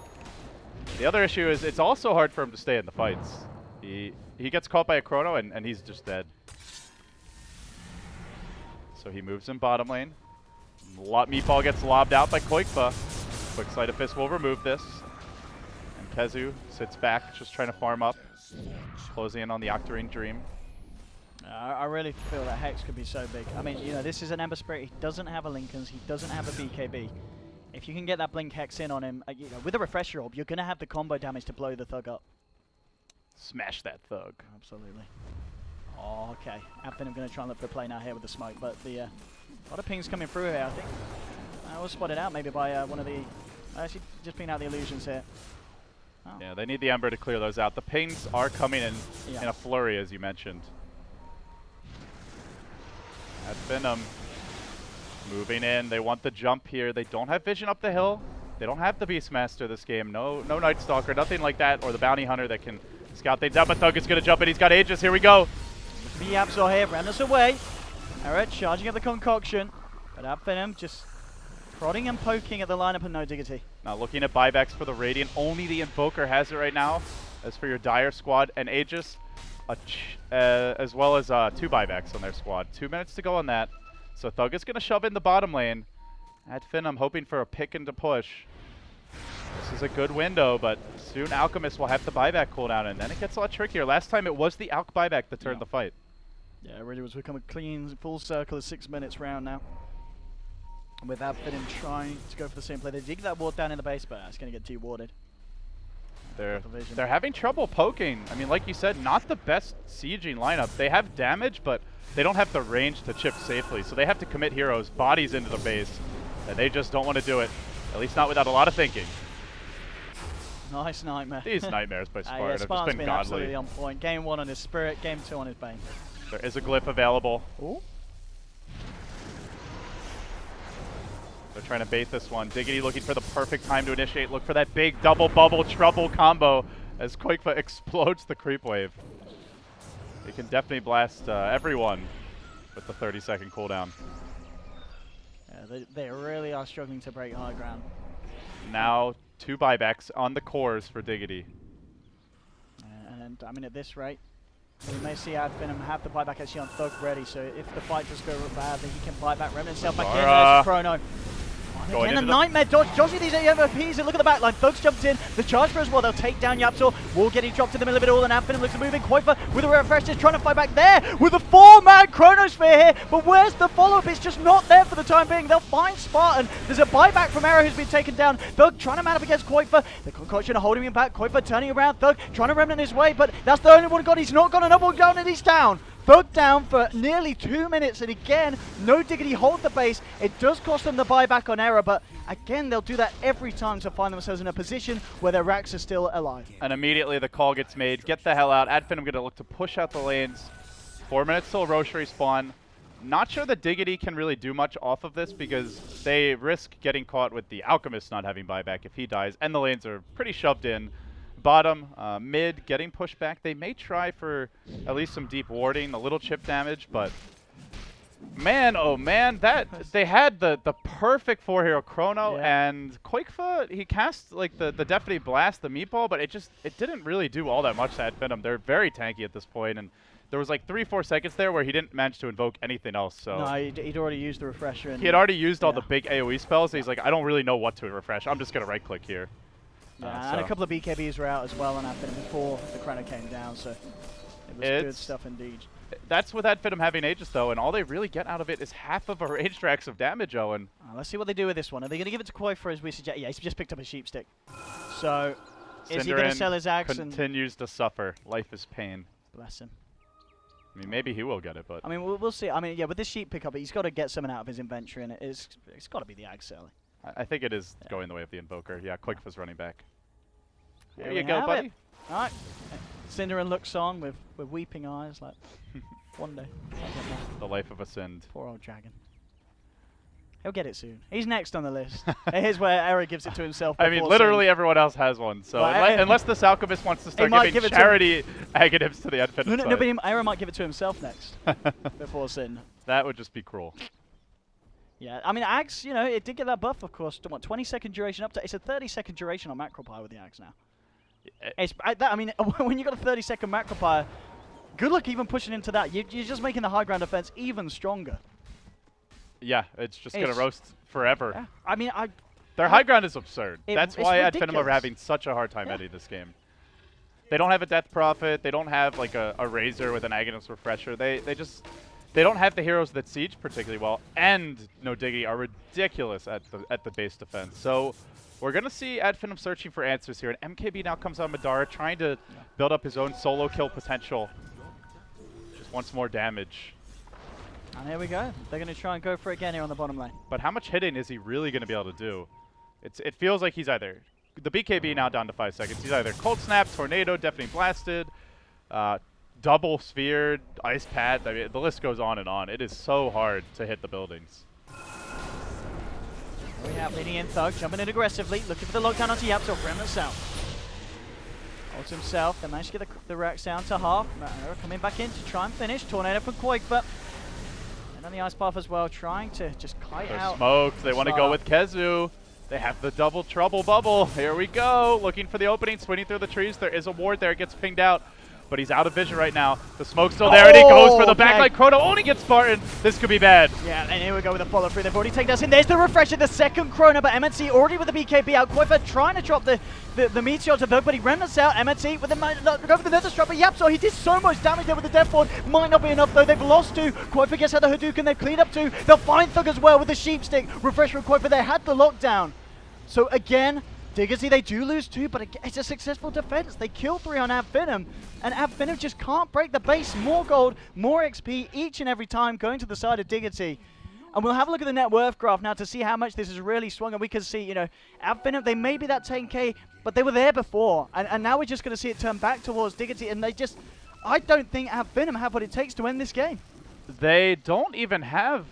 the other issue is it's also hard for him to stay in the fights. He gets caught by a Chrono, and he's just dead. So he moves in bottom lane. Meatball gets lobbed out by Quaifa. Quick Sleight of Fist will remove this. And Kezu sits back, just trying to farm up. Closing in on the Octarine Dream. I really feel that Hex could be so big. I mean, you know, this is an Ember Spirit. He doesn't have a Linken's. He doesn't have a BKB. If you can get that Blink Hex in on him, you know, with a Refresher Orb, you're going to have the combo damage to blow the Thug up. Smash that Thug. Absolutely. Oh, okay. Ad Finem going to try and look for the play now here with the smoke, but a lot of pings coming through here, I think. I was spotted out maybe by one of the... Actually, just pinging out the illusions here. Oh. Yeah, they need the Ember to clear those out. The pings are coming in a flurry, as you mentioned. Ad Finem Moving in, they want the jump here. They don't have vision up the hill. They don't have the Beastmaster this game. No Night Stalker, nothing like that, or the Bounty Hunter that can scout things out. But Thug is going to jump in. He's got Aegis. Here we go. The Absol here, ran us away. Alright, charging up the concoction. But Finem just prodding and poking at the lineup and no Diggity. Now looking at buybacks for the Radiant. Only the Invoker has it right now. As for your Dire squad and Aegis, as well as 2 buybacks on their squad. 2 minutes to go on that. So Thug is going to shove in the bottom lane. At Finem, hoping for a pick and to push. This is a good window, but soon Alchemist will have the buyback cooldown, and then it gets a lot trickier. Last time it was the Alch buyback that turned the fight. Yeah, it really was become a clean, full circle of 6 minutes round now. And without Finem trying to go for the same play, they dig that ward down in the base, but it's going to get T-warded. They're having trouble poking. I mean, like you said, not the best sieging lineup. They have damage, but they don't have the range to chip safely, so they have to commit heroes, bodies into the base, and they just don't want to do it, at least not without a lot of thinking. Nice Nightmare. These Nightmares by Spartan have just Spartan's been been godly. absolutely on point. Game 1 on his Spirit, Game 2 on his Bane. There is a glyph available. Ooh. They're trying to bait this one. Diggity looking for the perfect time to initiate. Look for that big double bubble trouble combo as Quakefoot explodes the creep wave. They can definitely blast everyone with the 30-second cooldown. Yeah, they really are struggling to break high ground. Now 2 buybacks on the cores for Diggity. And I mean, at this rate, we may see Finem have the buyback actually on Thug ready, so if the fight does go badly, he can buy back, remnant himself back in. There's Chrono. Again, a Nightmare dodge, dodging these MVPs, and look at the back line. Thug's jumped in, the charge for as well, they'll take down Yapzor. Wall getting dropped in the middle of it all, and Finem looks to move in. Quakefoot with a refresh, just trying to fight back there with a 4-man Chronosphere here, but where's the follow-up? It's just not there for the time being. They'll find Spartan. There's a buyback from Arrow who's been taken down. Thug trying to man up against Quakefoot. The concoction holding him back. Quakefoot turning around. Thug trying to remnant his way, but that's the only one got. He's not got another one down, and he's down. Thug down for nearly 2 minutes, and again, no Diggity hold the base. It does cost them the buyback on Error, but again, they'll do that every time to find themselves in a position where their racks are still alive. And immediately the call gets made. Get the hell out. Finem going to look to push out the lanes. 4 minutes till Roche respawn. Not sure that Diggity can really do much off of this because they risk getting caught with the Alchemist not having buyback if he dies, and the lanes are pretty shoved in. Bottom, mid, getting pushed back. They may try for at least some deep warding, a little chip damage, but man, oh man, that they had the perfect 4-hero Chrono, and Quakefoot, he cast like the Deafening Blast, the meatball, but it didn't really do all that much to Finem. They're very tanky at this point, and there was like 3-4 seconds there where he didn't manage to invoke anything else. So no, he'd already used the refresher. And he had already used all the big AoE spells. So he's like, I don't really know what to refresh. I'm just gonna right click here. And a couple of BKBs were out as well on Finem before the Chrono came down, so it was good stuff indeed. That's with Finem having Aegis though, and all they really get out of it is half of a range tracks of damage, Owen. Let's see what they do with this one. Are they going to give it to Quakefoot as we suggest? Yeah, he's just picked up a sheep stick. So, is he going to sell his axe? Continues to suffer. Life is pain. Bless him. I mean, maybe he will get it, but I mean, we'll see. I mean, yeah, with this sheep pickup, he's got to get something out of his inventory, and it's got to be the axe selling. I think it is going the way of the Invoker. Yeah, Quakefoot's running back. There you go, buddy. All right. Cinderin looks on with weeping eyes, like, one day. The life of a Sind. Poor old dragon. He'll get it soon. He's next on the list. Here's where Eric gives it to himself. I mean, literally everyone else has one. So well, unless this Alchemist wants to start giving charity aghanims to the Infinite No, but Eric might give it to himself next before Sin. That would just be cruel. Yeah, I mean, Axe, it did get that buff, of course. What, 20-second duration up to? It's a 30-second duration on Macropire with the Axe now. I mean, when you got a 30-second Macropire, good luck even pushing into that. You're just making the high ground defense even stronger. Yeah, it's just going to roast forever. Yeah. I mean, their high ground is absurd. That's why Finem are having such a hard time ending this game. They don't have a Death Prophet. They don't have like a Razor with an Agonist Refresher. They don't have the heroes that siege particularly well, and no Diggity are ridiculous at the base defense. So we're going to see Finem searching for answers here. And MKB now comes on Madara, trying to build up his own solo kill potential. Just wants more damage. And here we go. They're going to try and go for it again here on the bottom lane. But how much hitting is he really going to be able to do? It feels like he's either... The BKB now down to 5 seconds. He's either Cold Snap, Tornado, Deafening Blasted, double Sphere, Ice Pad. I mean, the list goes on and on. It is so hard to hit the buildings. We have Vinny and Thug jumping in aggressively, looking for the lockdown onto Yapso, Remnant South. Holds himself, they managed to get the racks down to half. Manila coming back in to try and finish. Tornado from Quakefoot. And on the ice path as well, trying to just kite They're out. smoked. They want to go with Kezu. They have the double trouble bubble. Here we go. Looking for the opening, swinging through the trees. There is a ward there. It gets pinged out. But he's out of vision right now. The smoke's still there, and he goes for the backlight. Chrono only gets Spartan. This could be bad. Yeah, and here we go with the follow through. They've already taken us in. There's the refresher, the second Chrono, but MNC already with the BKB out. Quakefoot trying to drop the Meteor to Vogue, but he remnants out. MNC with the go for the Nether Strike, but Yapso, he did so much damage there with the Death Ward. Might not be enough though. They've lost two. Quakefoot gets out the Hadouken. They've cleaned up two. They'll find Thug as well with the Sheep Stick. Refresher and Quakefoot, they had the lockdown. So again, Diggity, they do lose two, but it's a successful defense. They kill 3 on Finem, and Finem just can't break the base. More gold, more XP each and every time going to the side of Diggity. And we'll have a look at the net worth graph now to see how much this has really swung. And we can see, you know, Finem, they may be that 10k, but they were there before. And now we're just going to see it turn back towards Diggity. And they just, I don't think Finem have what it takes to win this game. They don't even have...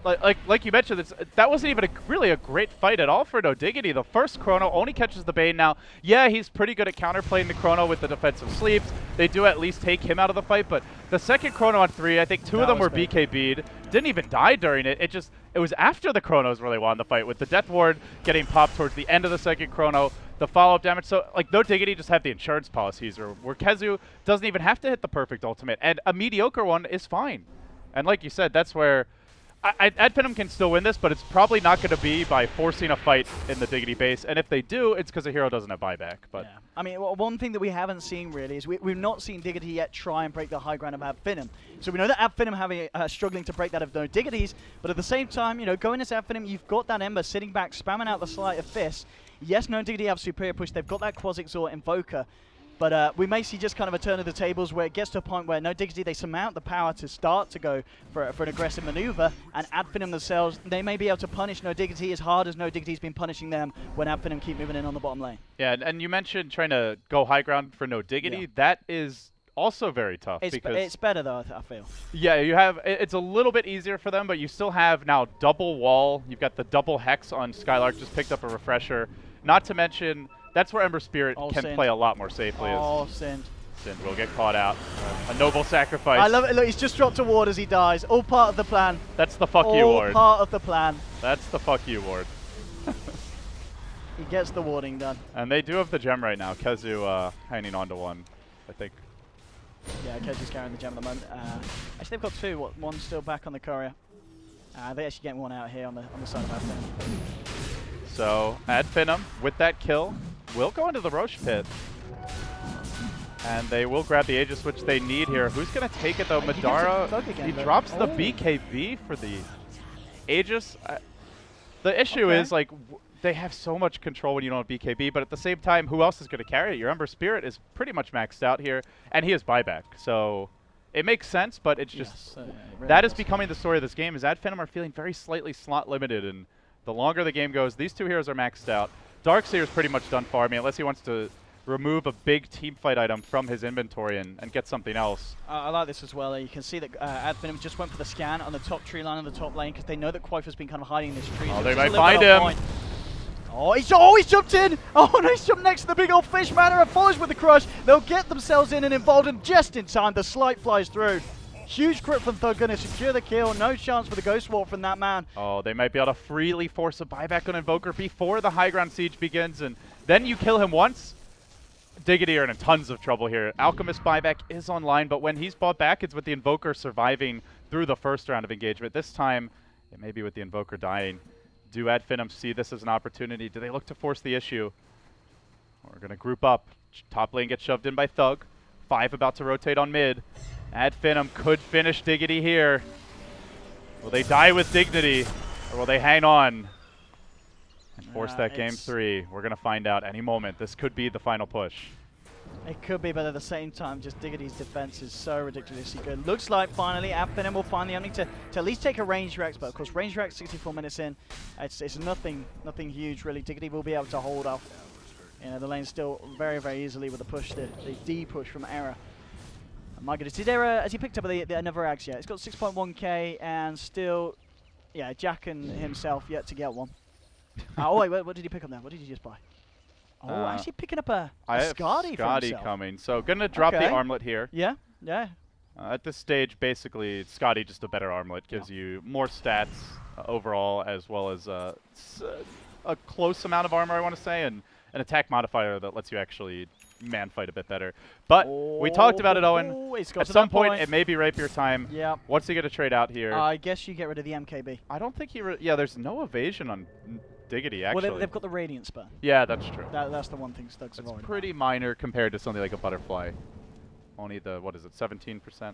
Like you mentioned, that wasn't even really a great fight at all for No Diggity. The first Chrono only catches the Bane. Now, yeah, he's pretty good at counterplaying the Chrono with the defensive sleeps. They do at least take him out of the fight, but the second Chrono on 3, I think 2 of them were BKB'd. Didn't even die during it. It was after the Chronos where they won the fight, with the Death Ward getting popped towards the end of the second Chrono, the follow-up damage. So, like, No Diggity just have the insurance policies, where Kezu doesn't even have to hit the perfect ultimate, and a mediocre one is fine. And like you said, that's where... Finem can still win this, but it's probably not going to be by forcing a fight in the Diggity base. And if they do, it's because the hero doesn't have buyback. But yeah. I mean, one thing that we haven't seen really is we've not seen Diggity yet try and break the high ground of Finem. So we know that Finem struggling to break that of No Diggities, but at the same time, you know, going into Finem, you've got that Ember sitting back, spamming out the Sleight of Fist. Yes, No Diggity have superior push. They've got that Quasixor Invoker. But we may see just kind of a turn of the tables where it gets to a point where No Diggity, they surmount the power to start to go for an aggressive maneuver, and Finem themselves, they may be able to punish No Diggity as hard as No Diggity's been punishing them when Finem keep moving in on the bottom lane. Yeah, and you mentioned trying to go high ground for No Diggity. Yeah. That is also very tough. It's better though, I feel. Yeah, you have it's a little bit easier for them, but you still have now double wall. You've got the double hex on Skylark, just picked up a refresher. Not to mention... That's where Ember Spirit can play a lot more safely. Sind will get caught out. A noble sacrifice. I love it. Look, he's just dropped a ward as he dies. All part of the plan. That's the fuck you ward. All part of the plan. That's the fuck you ward. He gets the warding done. And they do have the gem right now. Kezu hanging on to one, I think. Yeah, Kezu's carrying the gem at the moment. Actually, they've got 2. One's still back on the courier. They actually get one out here on the side of Finem. So, Finem, with that kill, will go into the Roche pit. And they will grab the Aegis, which they need here. Who's going to take it, though? Madara, he drops the BKB for the Aegis. The issue is, like, they have so much control when you don't have BKB, but at the same time, who else is going to carry it? Your Ember Spirit is pretty much maxed out here, and he has buyback. So it makes sense, but it's just... Yes, really that is becoming the story of this game, is Finem are feeling very slightly slot limited, and the longer the game goes, these 2 heroes are maxed out. Darkseer's pretty much done for me, unless he wants to remove a big team fight item from his inventory and get something else. I like this as well. You can see that Finem just went for the scan on the top tree line on the top lane because they know that Quakefoot's been kind of hiding in this tree. Oh, they might find him. Oh, he's jumped in! Oh, and he's jumped next to the big old fish. Manor follows with the crush. They'll get themselves in and involved, and just in time, the slight flies through. Huge crit from Thug, gonna secure the kill. No chance for the Ghost Walk from that man. Oh, they might be able to freely force a buyback on Invoker before the high ground siege begins, and then you kill him once. Diggity are in tons of trouble here. Alchemist buyback is online, but when he's bought back, it's with the Invoker surviving through the first round of engagement. This time, it may be with the Invoker dying. Do Finem see this as an opportunity? Do they look to force the issue? We're gonna group up. Top lane gets shoved in by Thug. 5 about to rotate on mid. Finem could finish Diggity here. Will they die with dignity, or will they hang on and force that game 3? We're going to find out any moment. This could be the final push. It could be, but at the same time, just Diggity's defense is so ridiculously good. Looks like finally Finem will find the opening to at least take a range Rex, but of course range Rex 64 minutes in, it's nothing huge really. Diggity will be able to hold off. You know, the lane's still very, very easily with the push, the D push from Era. My goodness, has he picked up the another axe yet? It's got 6.1k and still, yeah, Jack and himself yet to get one. Oh, wait, what did he pick up now? What did he just buy? Oh, actually picking up a I have Scotty for Scotty himself. coming. So gonna drop the armlet here. Yeah, yeah. At this stage, basically, Scotty just a better armlet gives you more stats overall, as well as a close amount of armor, I want to say, and an attack modifier that lets you actually man fight a bit better. But we talked about it, Owen. At some point, it may be rapier time. Yeah. What's he going to trade out here? I guess you get rid of the MKB. I don't think he... yeah, there's no evasion on Diggity, actually. Well, they've got the Radiant Spur. Yeah, that's true. That's the one thing Stugs have It's already pretty minor compared to something like a butterfly. Only the, what is it, 17%?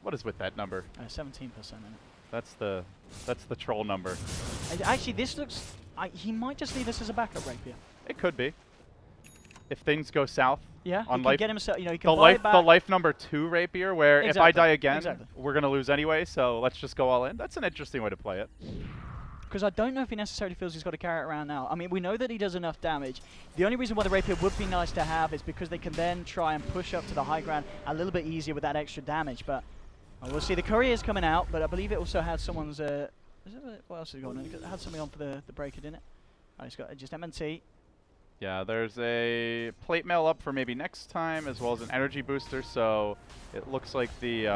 What is with that number? 17% in it. That's the troll number. Actually, this looks... he might just leave this as a backup rapier. It could be. If things go south. Yeah, on he life, can get himself, he can buy back. The life number 2 rapier, where if I die again, we're going to lose anyway, so let's just go all in. That's an interesting way to play it. Because I don't know if he necessarily feels he's got to carry it around now. I mean, we know that he does enough damage. The only reason why the rapier would be nice to have is because they can then try and push up to the high ground a little bit easier with that extra damage. But we'll see. The courier's coming out, but I believe it also had someone's... what else is going on? It had something on for the breaker, didn't it? Oh, it's got just MNT. Yeah, there's a plate mail up for maybe next time, as well as an energy booster, so it looks like the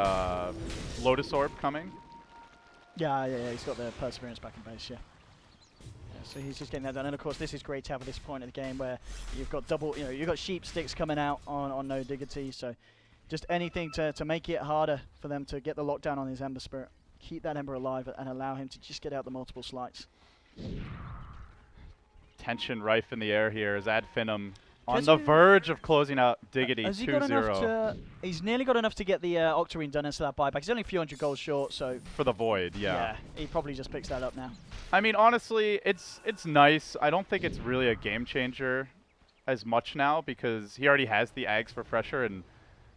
Lotus Orb coming. Yeah, he's got the Perseverance back in base, yeah. So he's just getting that done, and of course this is great to have at this point in the game where you've got you've got sheep sticks coming out on no Diggity, so just anything to make it harder for them to get the lockdown on his Ember Spirit, keep that Ember alive, and allow him to just get out the multiple slights. Tension rife in the air here as Finem on the verge of closing out Diggity 2-0. He's nearly got enough to get the Octarine done into that buyback. He's only a few hundred gold short, so... For the Void, yeah. Yeah, he probably just picks that up now. I mean, honestly, it's nice. I don't think it's really a game changer as much now, because he already has the Ags Refresher, and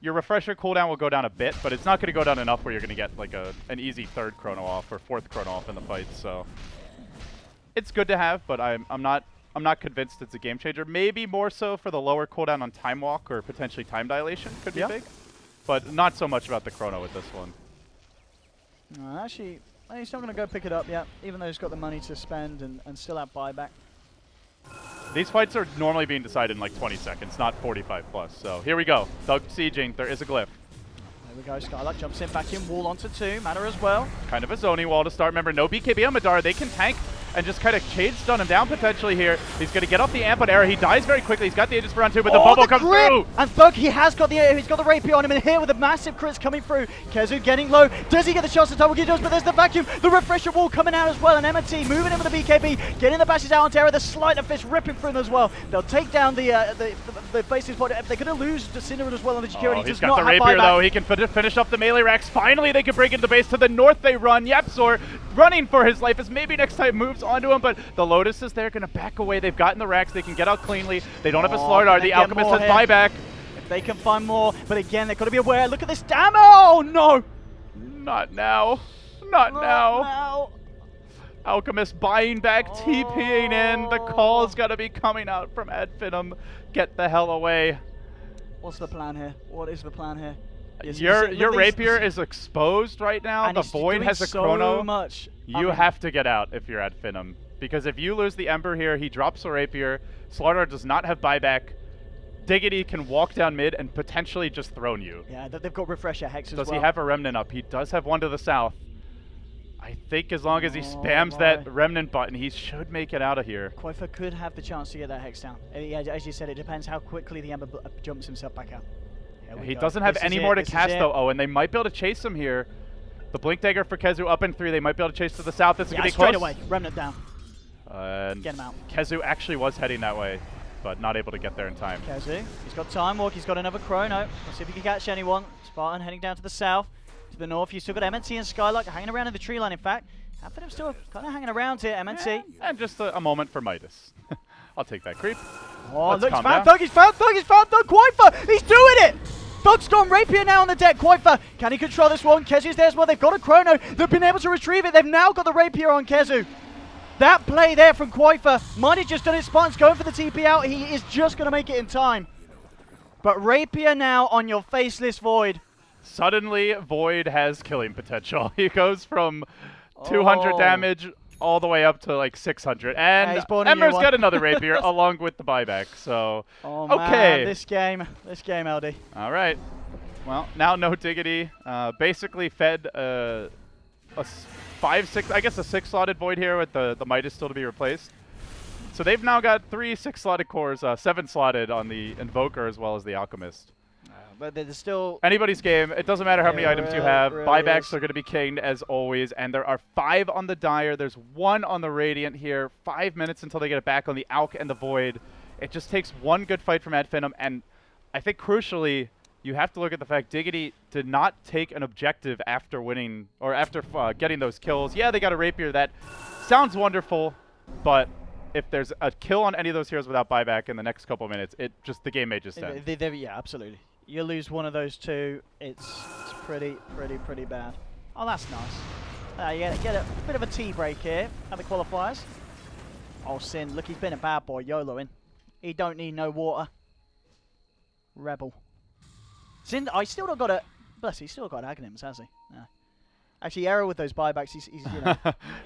your Refresher cooldown will go down a bit, but it's not going to go down enough where you're going to get like an easy 3rd chrono off or 4th chrono off in the fight, so... It's good to have, but I'm not convinced it's a game changer. Maybe more so for the lower cooldown on Time Walk or potentially Time Dilation could be big, but not so much about the chrono with this one. Actually, he's not going to go pick it up yet, even though he's got the money to spend and still have buyback. These fights are normally being decided in like 20 seconds, not 45 plus. So here we go. Thug sieging. There is a glyph. There we go. Skylark jumps in, back in, wall onto 2. Mana as well. Kind of a zoning wall to start. Remember, no BKB on Madara. They can tank and just kind of shade stun him down potentially here. He's going to get off the amp on Era. He dies very quickly. He's got the Aegis for round 2, but the bubble comes through. And Thug, he's got the rapier on him, and here with the massive crits coming through. Kezu getting low. Does he get the chance to double? He does, but there's the vacuum. The refresher wall coming out as well, and MNT moving in with the BKB, getting the bashes out on Terra. The Sleight of Fist ripping through them as well. They'll take down the bases pod. They're going to lose the Cinder as well on the security. He's got the rapier though. He can finish up the melee racks. Finally, they can break into the base. To the north they run. Yapzor running for his life as maybe next time moves onto him, but the Lotus is there, going to back away. They've gotten the racks. They can get out cleanly. They don't have a Slardar. The Alchemist has buyback. If they can find more, but again, they've got to be aware. Look at this damage. Oh, no. Not now. Not now. Alchemist buying back, TPing in. The call's got to be coming out from Finem. Get the hell away. What's the plan here? What is the plan here? Yes, your rapier is exposed right now. And the Void has a chrono. So much. You have to get out if you're Finem. Because if you lose the Ember here, he drops a rapier. Slardar does not have buyback. Diggity can walk down mid and potentially just throne you. Yeah, they've got Refresher Hex as well. Does he have a Remnant up? He does have one to the south. I think as long as he spams that Remnant button, he should make it out of here. Koifa could have the chance to get that Hex down. As you said, it depends how quickly the Ember jumps himself back out. He doesn't have any more to cast though. Oh, and they might be able to chase him here. The Blink Dagger for Kezu up in 3. They might be able to chase to the south. This is going to be close. Straight away. Remnant down. Get him out. Kezu actually was heading that way, but not able to get there in time. Kezu, he's got Time Walk. He's got another chrono. Let's see if he can catch anyone. Spartan heading down to the south. To the north, you've still got MNC and Skylark hanging around in the tree line, in fact. Finem still kind of hanging around here, MNC. Yeah, and just a moment for Midas. I'll take that creep. Oh, look, he's found Thug. He's found Thug. Koifa, he's doing it! Thug's gone rapier now on the deck. Koifa, can he control this one? Kezu's there as well. They've got a chrono. They've been able to retrieve it. They've now got the rapier on Kezu. That play there from Koifa might have just done his Spartans going for the TP out. He is just going to make it in time. But rapier now on your faceless Void. Suddenly, Void has killing potential. He goes from 200 damage all the way up to like 600. And he's bought a new Ember's one. got another rapier along with the buyback. So, Oh okay. man, this game, LD. All right. Well, now no Diggity. Basically fed a 5-6, I guess a 6-slotted Void here with the Midas still to be replaced. So they've now got 3 6-slotted cores, 7-slotted on the Invoker as well as the Alchemist. But there's still anybody's game. It doesn't matter how many items you have. really Buybacks are going to be kinged as always, and there are 5 on the Dire. There's 1 on the Radiant here. 5 minutes until they get it back on the Alch and the Void. It just takes one good fight from Finem, and I think crucially, you have to look at the fact Diggity did not take an objective after winning or after getting those kills. Yeah, they got a rapier. That sounds wonderful, but if there's a kill on any of those heroes without buyback in the next couple of minutes, the game may just end. Yeah, absolutely. You lose one of those two, it's pretty bad. Oh, that's nice. You get a bit of a tea break here at the qualifiers. Oh, Sin, look, he's been a bad boy, YOLOing. He don't need no water. Rebel. Sin, I still not got a... Bless, he's still got Aghanims, has he? No. Actually, Arrow with those buybacks, he's you know...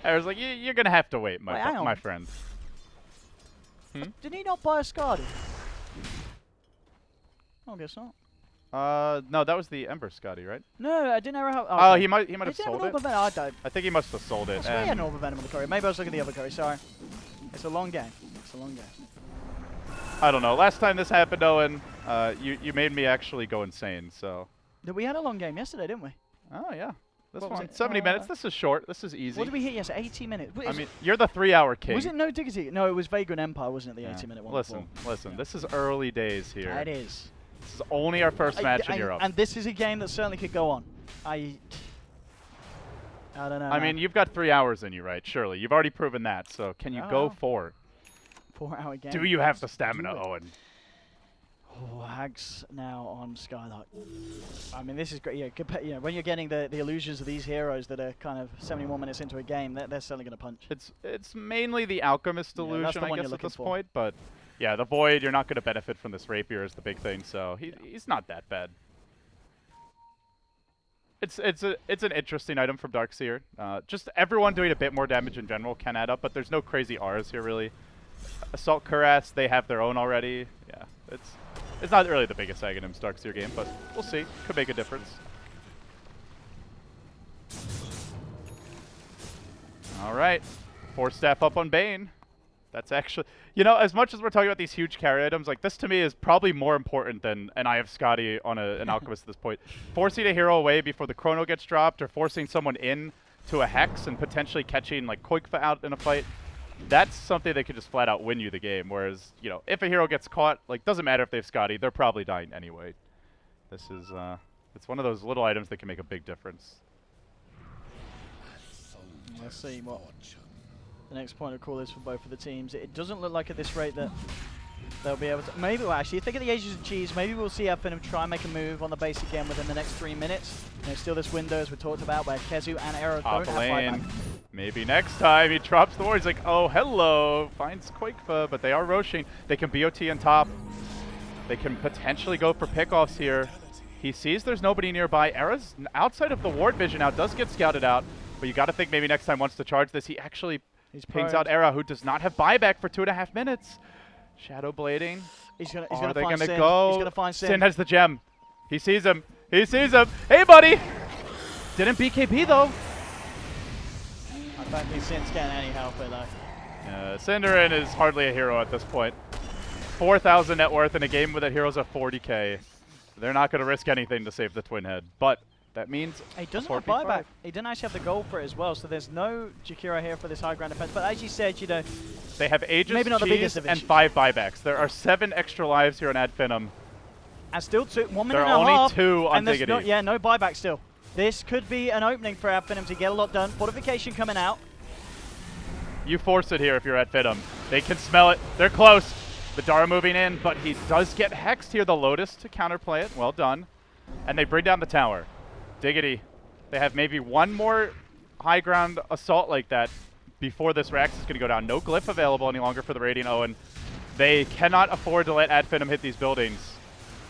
Arrow's like, you're going to have to wait, my friend. Did he not buy a Skadi? I guess not. No, that was the Ember Scotty, right? No, I didn't know how... Oh, he might have sold it. I don't. I think he must have sold it. I swear he had an Orb of Venom on the courier. Maybe I was looking at the other courier, sorry. It's a long game. It's a long game. I don't know. Last time this happened, Owen, you made me actually go insane, so... We had a long game yesterday, didn't we? Oh, yeah. This what one, 70 minutes. This is short. This is easy. What did we hit yesterday? 80 minutes. I mean, you're the 3-hour king. Was it no Diggity? No, it was Vagrant Empire, wasn't it, the 80-minute one? Listen, this is early days here. It is. This is only our first match in Europe. And this is a game that certainly could go on. I don't know. I mean, you've got 3 hours in you, right? Surely. You've already proven that. So can you go 4? 4-hour game. Do you have the stamina, Owen? Oh, Hags now on Skylark. I mean, this is great. Yeah, when you're getting the illusions of these heroes that are kind of 71 minutes into a game, they're certainly going to punch. It's mainly the Alchemist illusion, I guess, at this point. But yeah, the Void, you're not going to benefit from this Rapier is the big thing. So he's not that bad. It's an interesting item from Darkseer. Just everyone doing a bit more damage in general can add up, but there's no crazy Rs here really. Assault Cuirass, they have their own already. Yeah, it's not really the biggest Aghanims Darkseer game, but we'll see. Could make a difference. All right, 4 staff up on Bane. That's actually, as much as we're talking about these huge carry items, like this to me is probably more important than an Eye of Scotty on an Alchemist at this point. Forcing a hero away before the Chrono gets dropped, or forcing someone in to a Hex and potentially catching like Koikfa out in a fight. That's something that could just flat out win you the game. Whereas, if a hero gets caught, like doesn't matter if they have Scotty, they're probably dying anyway. This is, it's one of those little items that can make a big difference. Let's see what the next point of call is for both of the teams. It doesn't look like at this rate that they'll be able to. Maybe, well, actually, think of the Ages of Cheese. Maybe we'll see Finem try and make a move on the base again within the next 3 minutes. Still this window, as we talked about, where Kezu and Arrow don't have buyback. Maybe next time he drops the ward. He's like, oh, hello. Finds Koikfa, but they are roshing. They can BOT on top. They can potentially go for pickoffs here. He sees there's nobody nearby. Arrow's outside of the ward vision now, does get scouted out. But you got to think maybe next time wants to charge this. He actually pings out Arrow, who does not have buyback for 2.5 minutes. Shadow blading. He's gonna Are they find gonna Sin. go? He's gonna find Sin. Sin has the gem. He sees him. He sees him. Hey, buddy. Didn't BKB though. I don't think Sin's getting any help with though. Cinderin is hardly a hero at this point. 4,000 net worth in a game with a hero's at 40k. They're not going to risk anything to save the Twin Head, but that means he doesn't have buyback. He didn't actually have the gold for it as well, so there's no Jakiro here for this high ground defense. But as you said, they have Aegis, maybe not the biggest of and 5 buybacks. There are 7 extra lives here on Finem. And still 1 minute there and are a half. only 2 on Diggity. No buyback still. This could be an opening for Finem to get a lot done. Fortification coming out. You force it here if you're at Finem. They can smell it. They're close. Vidara moving in, but he does get hexed here. The Lotus to counterplay it. Well done. And they bring down the tower. Diggity. They have maybe one more high ground assault like that before this Rax is going to go down. No glyph available any longer for the Radiant Owen. They cannot afford to let Finem hit these buildings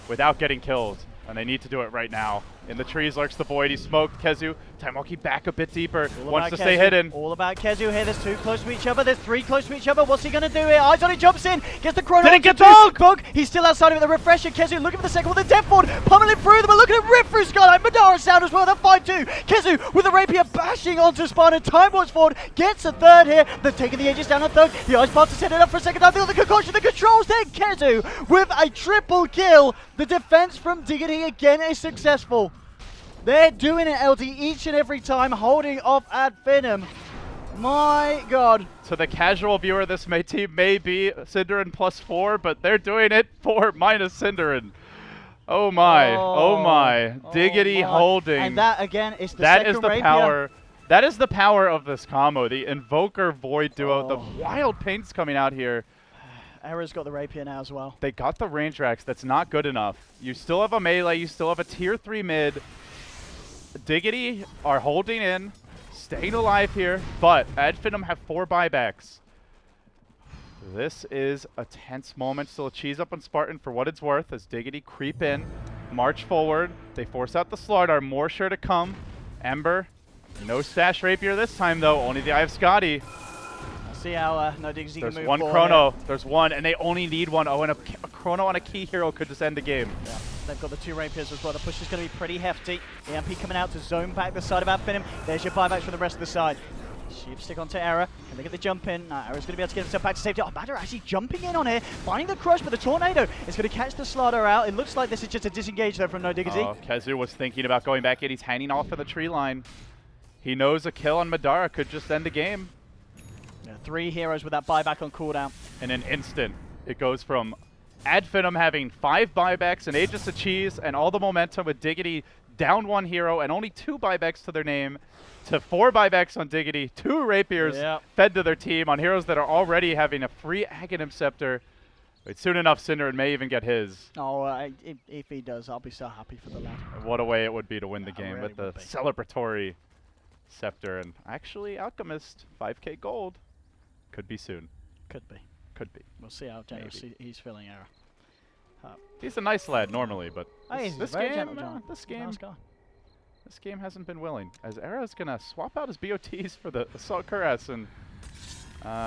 without getting killed, and they need to do it right now. In the trees lurks the Void. He smoked Kezu. Taimoki back a bit deeper. All Wants to about stay Kezu. hidden. All about Kezu here. There's 2 close to each other. There's 3 close to each other. What's he going to do here? Eyes on it, jumps in. Gets the chrono. Didn't get Bug. He's still outside of it. The refresher. Kezu looking for the second one. The death board pummeling through them. Look at him rip through Skyline. Madara sound as well. They're 5-2. Kezu with the rapier bashing onto Spawn. And Time Watch forward gets a third here. They're taking the Aegis down on third. The Ice Blast to set it up for a second time. They got the concoction. The controls there. Kezu with a triple kill. The defense from Diggity again is successful. They're doing it, LD, each and every time, holding off at Finem. My God. To the casual viewer, this team may be Cinderin +4, but they're doing it for minus Cinderin. Oh my, oh my. Diggity my. holding. And that, again, is the That second is the rapier. power. That is the power of this combo. The Invoker Void duo. The wild paints coming out here. Era's got the rapier now as well. They got the range racks. That's not good enough. You still have a melee. You still have a tier 3 mid. Diggity are holding in, staying alive here, but Finem have 4 buybacks. This is a tense moment. Still a cheese up on Spartan for what it's worth as Diggity creep in, march forward. They force out the Slardar. More sure to come. Ember, no stash rapier this time though. Only the Eye of Scotty. See how no Diggity can move There's one forward chrono. here. There's one, and they only need one. Oh, and a chrono on a key hero could just end the game. Yeah. They've got the 2 rapiers as well. The push is going to be pretty hefty. EMP coming out to zone back the side of Finem. There's your buybacks for the rest of the side. Sheep stick onto Era. Can they get the jump in? Era's going to be able to get himself back to safety. Oh, Matter actually jumping in on here, finding the crush, but the tornado is going to catch the Slardar out. It looks like this is just a disengage though from No Diggity. Oh, Kezu was thinking about going back in. He's hanging off of the tree line. He knows a kill on Madara could just end the game. Yeah, 3 heroes with that buyback on cooldown. In an instant, it goes from Finem having 5 buybacks and Aegis of Cheese and all the momentum with Diggity down 1 hero and only 2 buybacks to their name to 4 buybacks on Diggity, 2 rapiers fed to their team on heroes that are already having a free Aghanim Scepter. But soon enough, Cinderin may even get his. Oh, if he does, I'll be so happy for the lad. What a way it would be to win the game really with the would be. celebratory Scepter. And actually, Alchemist, 5k gold. Could be soon. Could be. Could be. We'll see how generous he's feeling, Era. He's a nice lad normally, but this game, this game hasn't been willing. As Era's gonna swap out his BOTs for the Assault Cuirass, and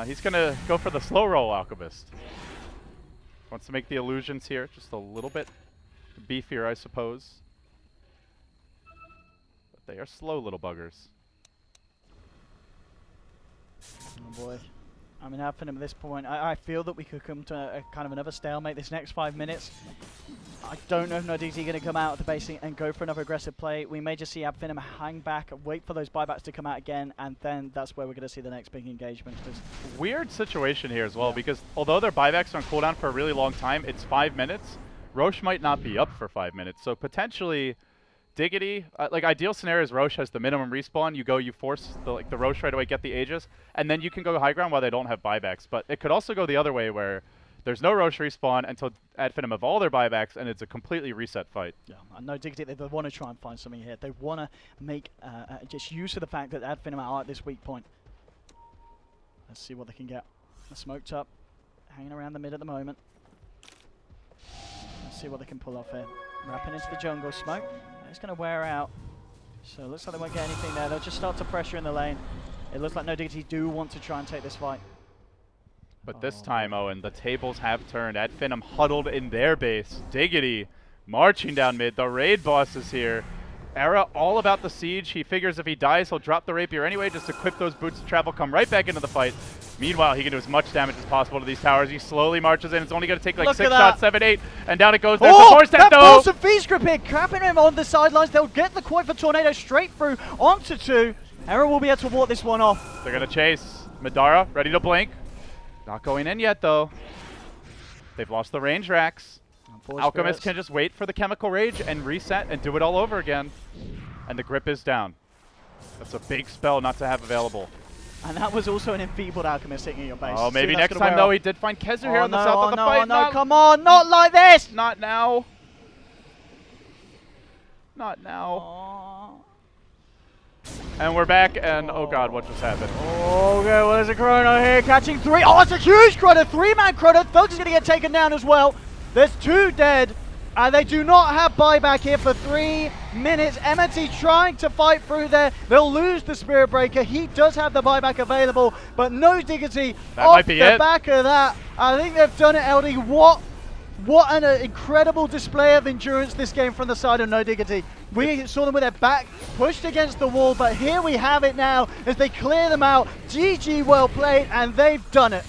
he's gonna go for the slow roll Alchemist. Wants to make the illusions here just a little bit beefier, I suppose. But they are slow little buggers. Oh boy. I mean, Finem at this point, I feel that we could come to a kind of another stalemate this next 5 minutes. I don't know if No Diggity going to come out of the base and go for another aggressive play. We may just see Finem hang back, wait for those buybacks to come out again, and then that's where we're going to see the next big engagement. Weird situation here as well, because although their buybacks are on cooldown for a really long time, it's 5 minutes. Roche might not be up for 5 minutes, so potentially Diggity, like ideal scenario is Roche has the minimum respawn. You go, you force the Roche right away, get the Aegis, and then you can go high ground while they don't have buybacks. But it could also go the other way where there's no Roche respawn until Finem have all their buybacks, and it's a completely reset fight. Yeah, I know Diggity, they want to try and find something here. They want to make just use of the fact that Finem are at this weak point. Let's see what they can get. They're smoked up, hanging around the mid at the moment. Let's see what they can pull off here. Wrapping into the jungle smoke. It's going to wear out. So it looks like they won't get anything there. They'll just start to pressure in the lane. It looks like No Diggity do want to try and take this fight. But this time, Owen, the tables have turned. Finem huddled in their base. Diggity marching down mid. The raid boss is here. Era all about the siege. He figures if he dies, he'll drop the rapier anyway, just equip those boots of travel, come right back into the fight. Meanwhile, he can do as much damage as possible to these towers. He slowly marches in. It's only going to take like 6 shots, 7, 8, and down it goes. There's the 4-step though! That force of V-script here, capping him on the sidelines. They'll get the coin for Tornado straight through onto 2. Era will be able to ward this one off. They're going to chase. Madara, ready to blink. Not going in yet, though. They've lost the range racks. Alchemist can just wait for the Chemical Rage and reset and do it all over again. And the grip is down. That's a big spell not to have available. And that was also an enfeebled Alchemist hitting your base. Oh, maybe next time, though, he did find Kezu here on the south of the fight. Oh, no, come on, not like this! Not now. Not now. And we're back, and oh god, what just happened? Okay, well, there's a chrono here, catching 3. Oh, it's a huge chrono, 3-man chrono. Thugs is going to get taken down as well. There's 2 dead. And they do not have buyback here for 3 minutes. MNT trying to fight through there. They'll lose the Spirit Breaker. He does have the buyback available, but no Diggity off the back of that. I think they've done it, LD. What an incredible display of endurance this game from the side of No Diggity. We saw them with their back pushed against the wall, but here we have it now as they clear them out. GG, well played, and they've done it.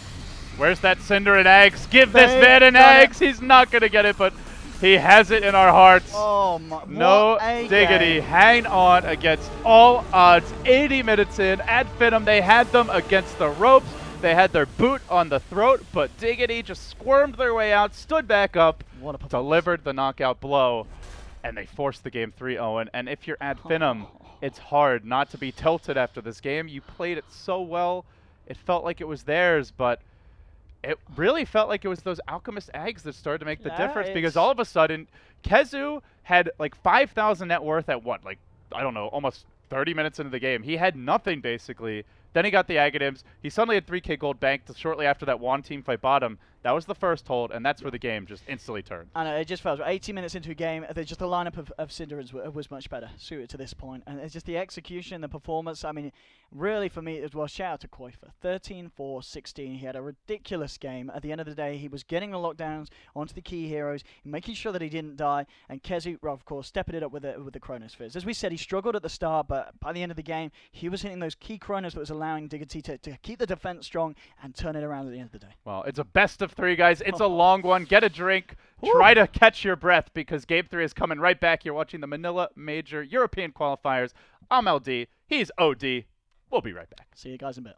Where's that Cinder and Eggs? Give this man an Eggs. He's not going to get it, but he has it in our hearts. Oh my, No Diggity, game. hang on against all odds. 80 minutes in at Finem, they had them against the ropes. They had their boot on the throat, but Diggity just squirmed their way out, stood back up, delivered the knockout blow, and they forced the game 3-0. And if you're at Finem, it's hard not to be tilted after this game. You played it so well. It felt like it was theirs, but it really felt like it was those Alchemist eggs that started to make the difference, because all of a sudden, Kezu had like 5,000 net worth at what, like, I don't know, almost 30 minutes into the game. He had nothing, basically. Then he got the Agatims. He suddenly had 3K gold banked shortly after that one team fight bottom. That was the first hold, and that's where the game just instantly turned. I know, it just felt 80 minutes into a game, just the lineup of Cinder was much better suited to this point. And it's just the execution, the performance. I mean, really for me, well, shout out to Koifer. 13-4-16. He had a ridiculous game. At the end of the day, he was getting the lockdowns onto the key heroes, making sure that he didn't die. And Kezu, well, of course, stepping it up with the Chronospheres. As we said, he struggled at the start, but by the end of the game, he was hitting those key Chronos that was allowing Diggity to keep the defense strong and turn it around at the end of the day. Well, it's a best of 3, guys. It's a long one. Get a drink. Try to catch your breath, because Game 3 is coming right back. You're watching the Manila Major European Qualifiers. I'm LD. He's OD. We'll be right back. See you guys in a bit.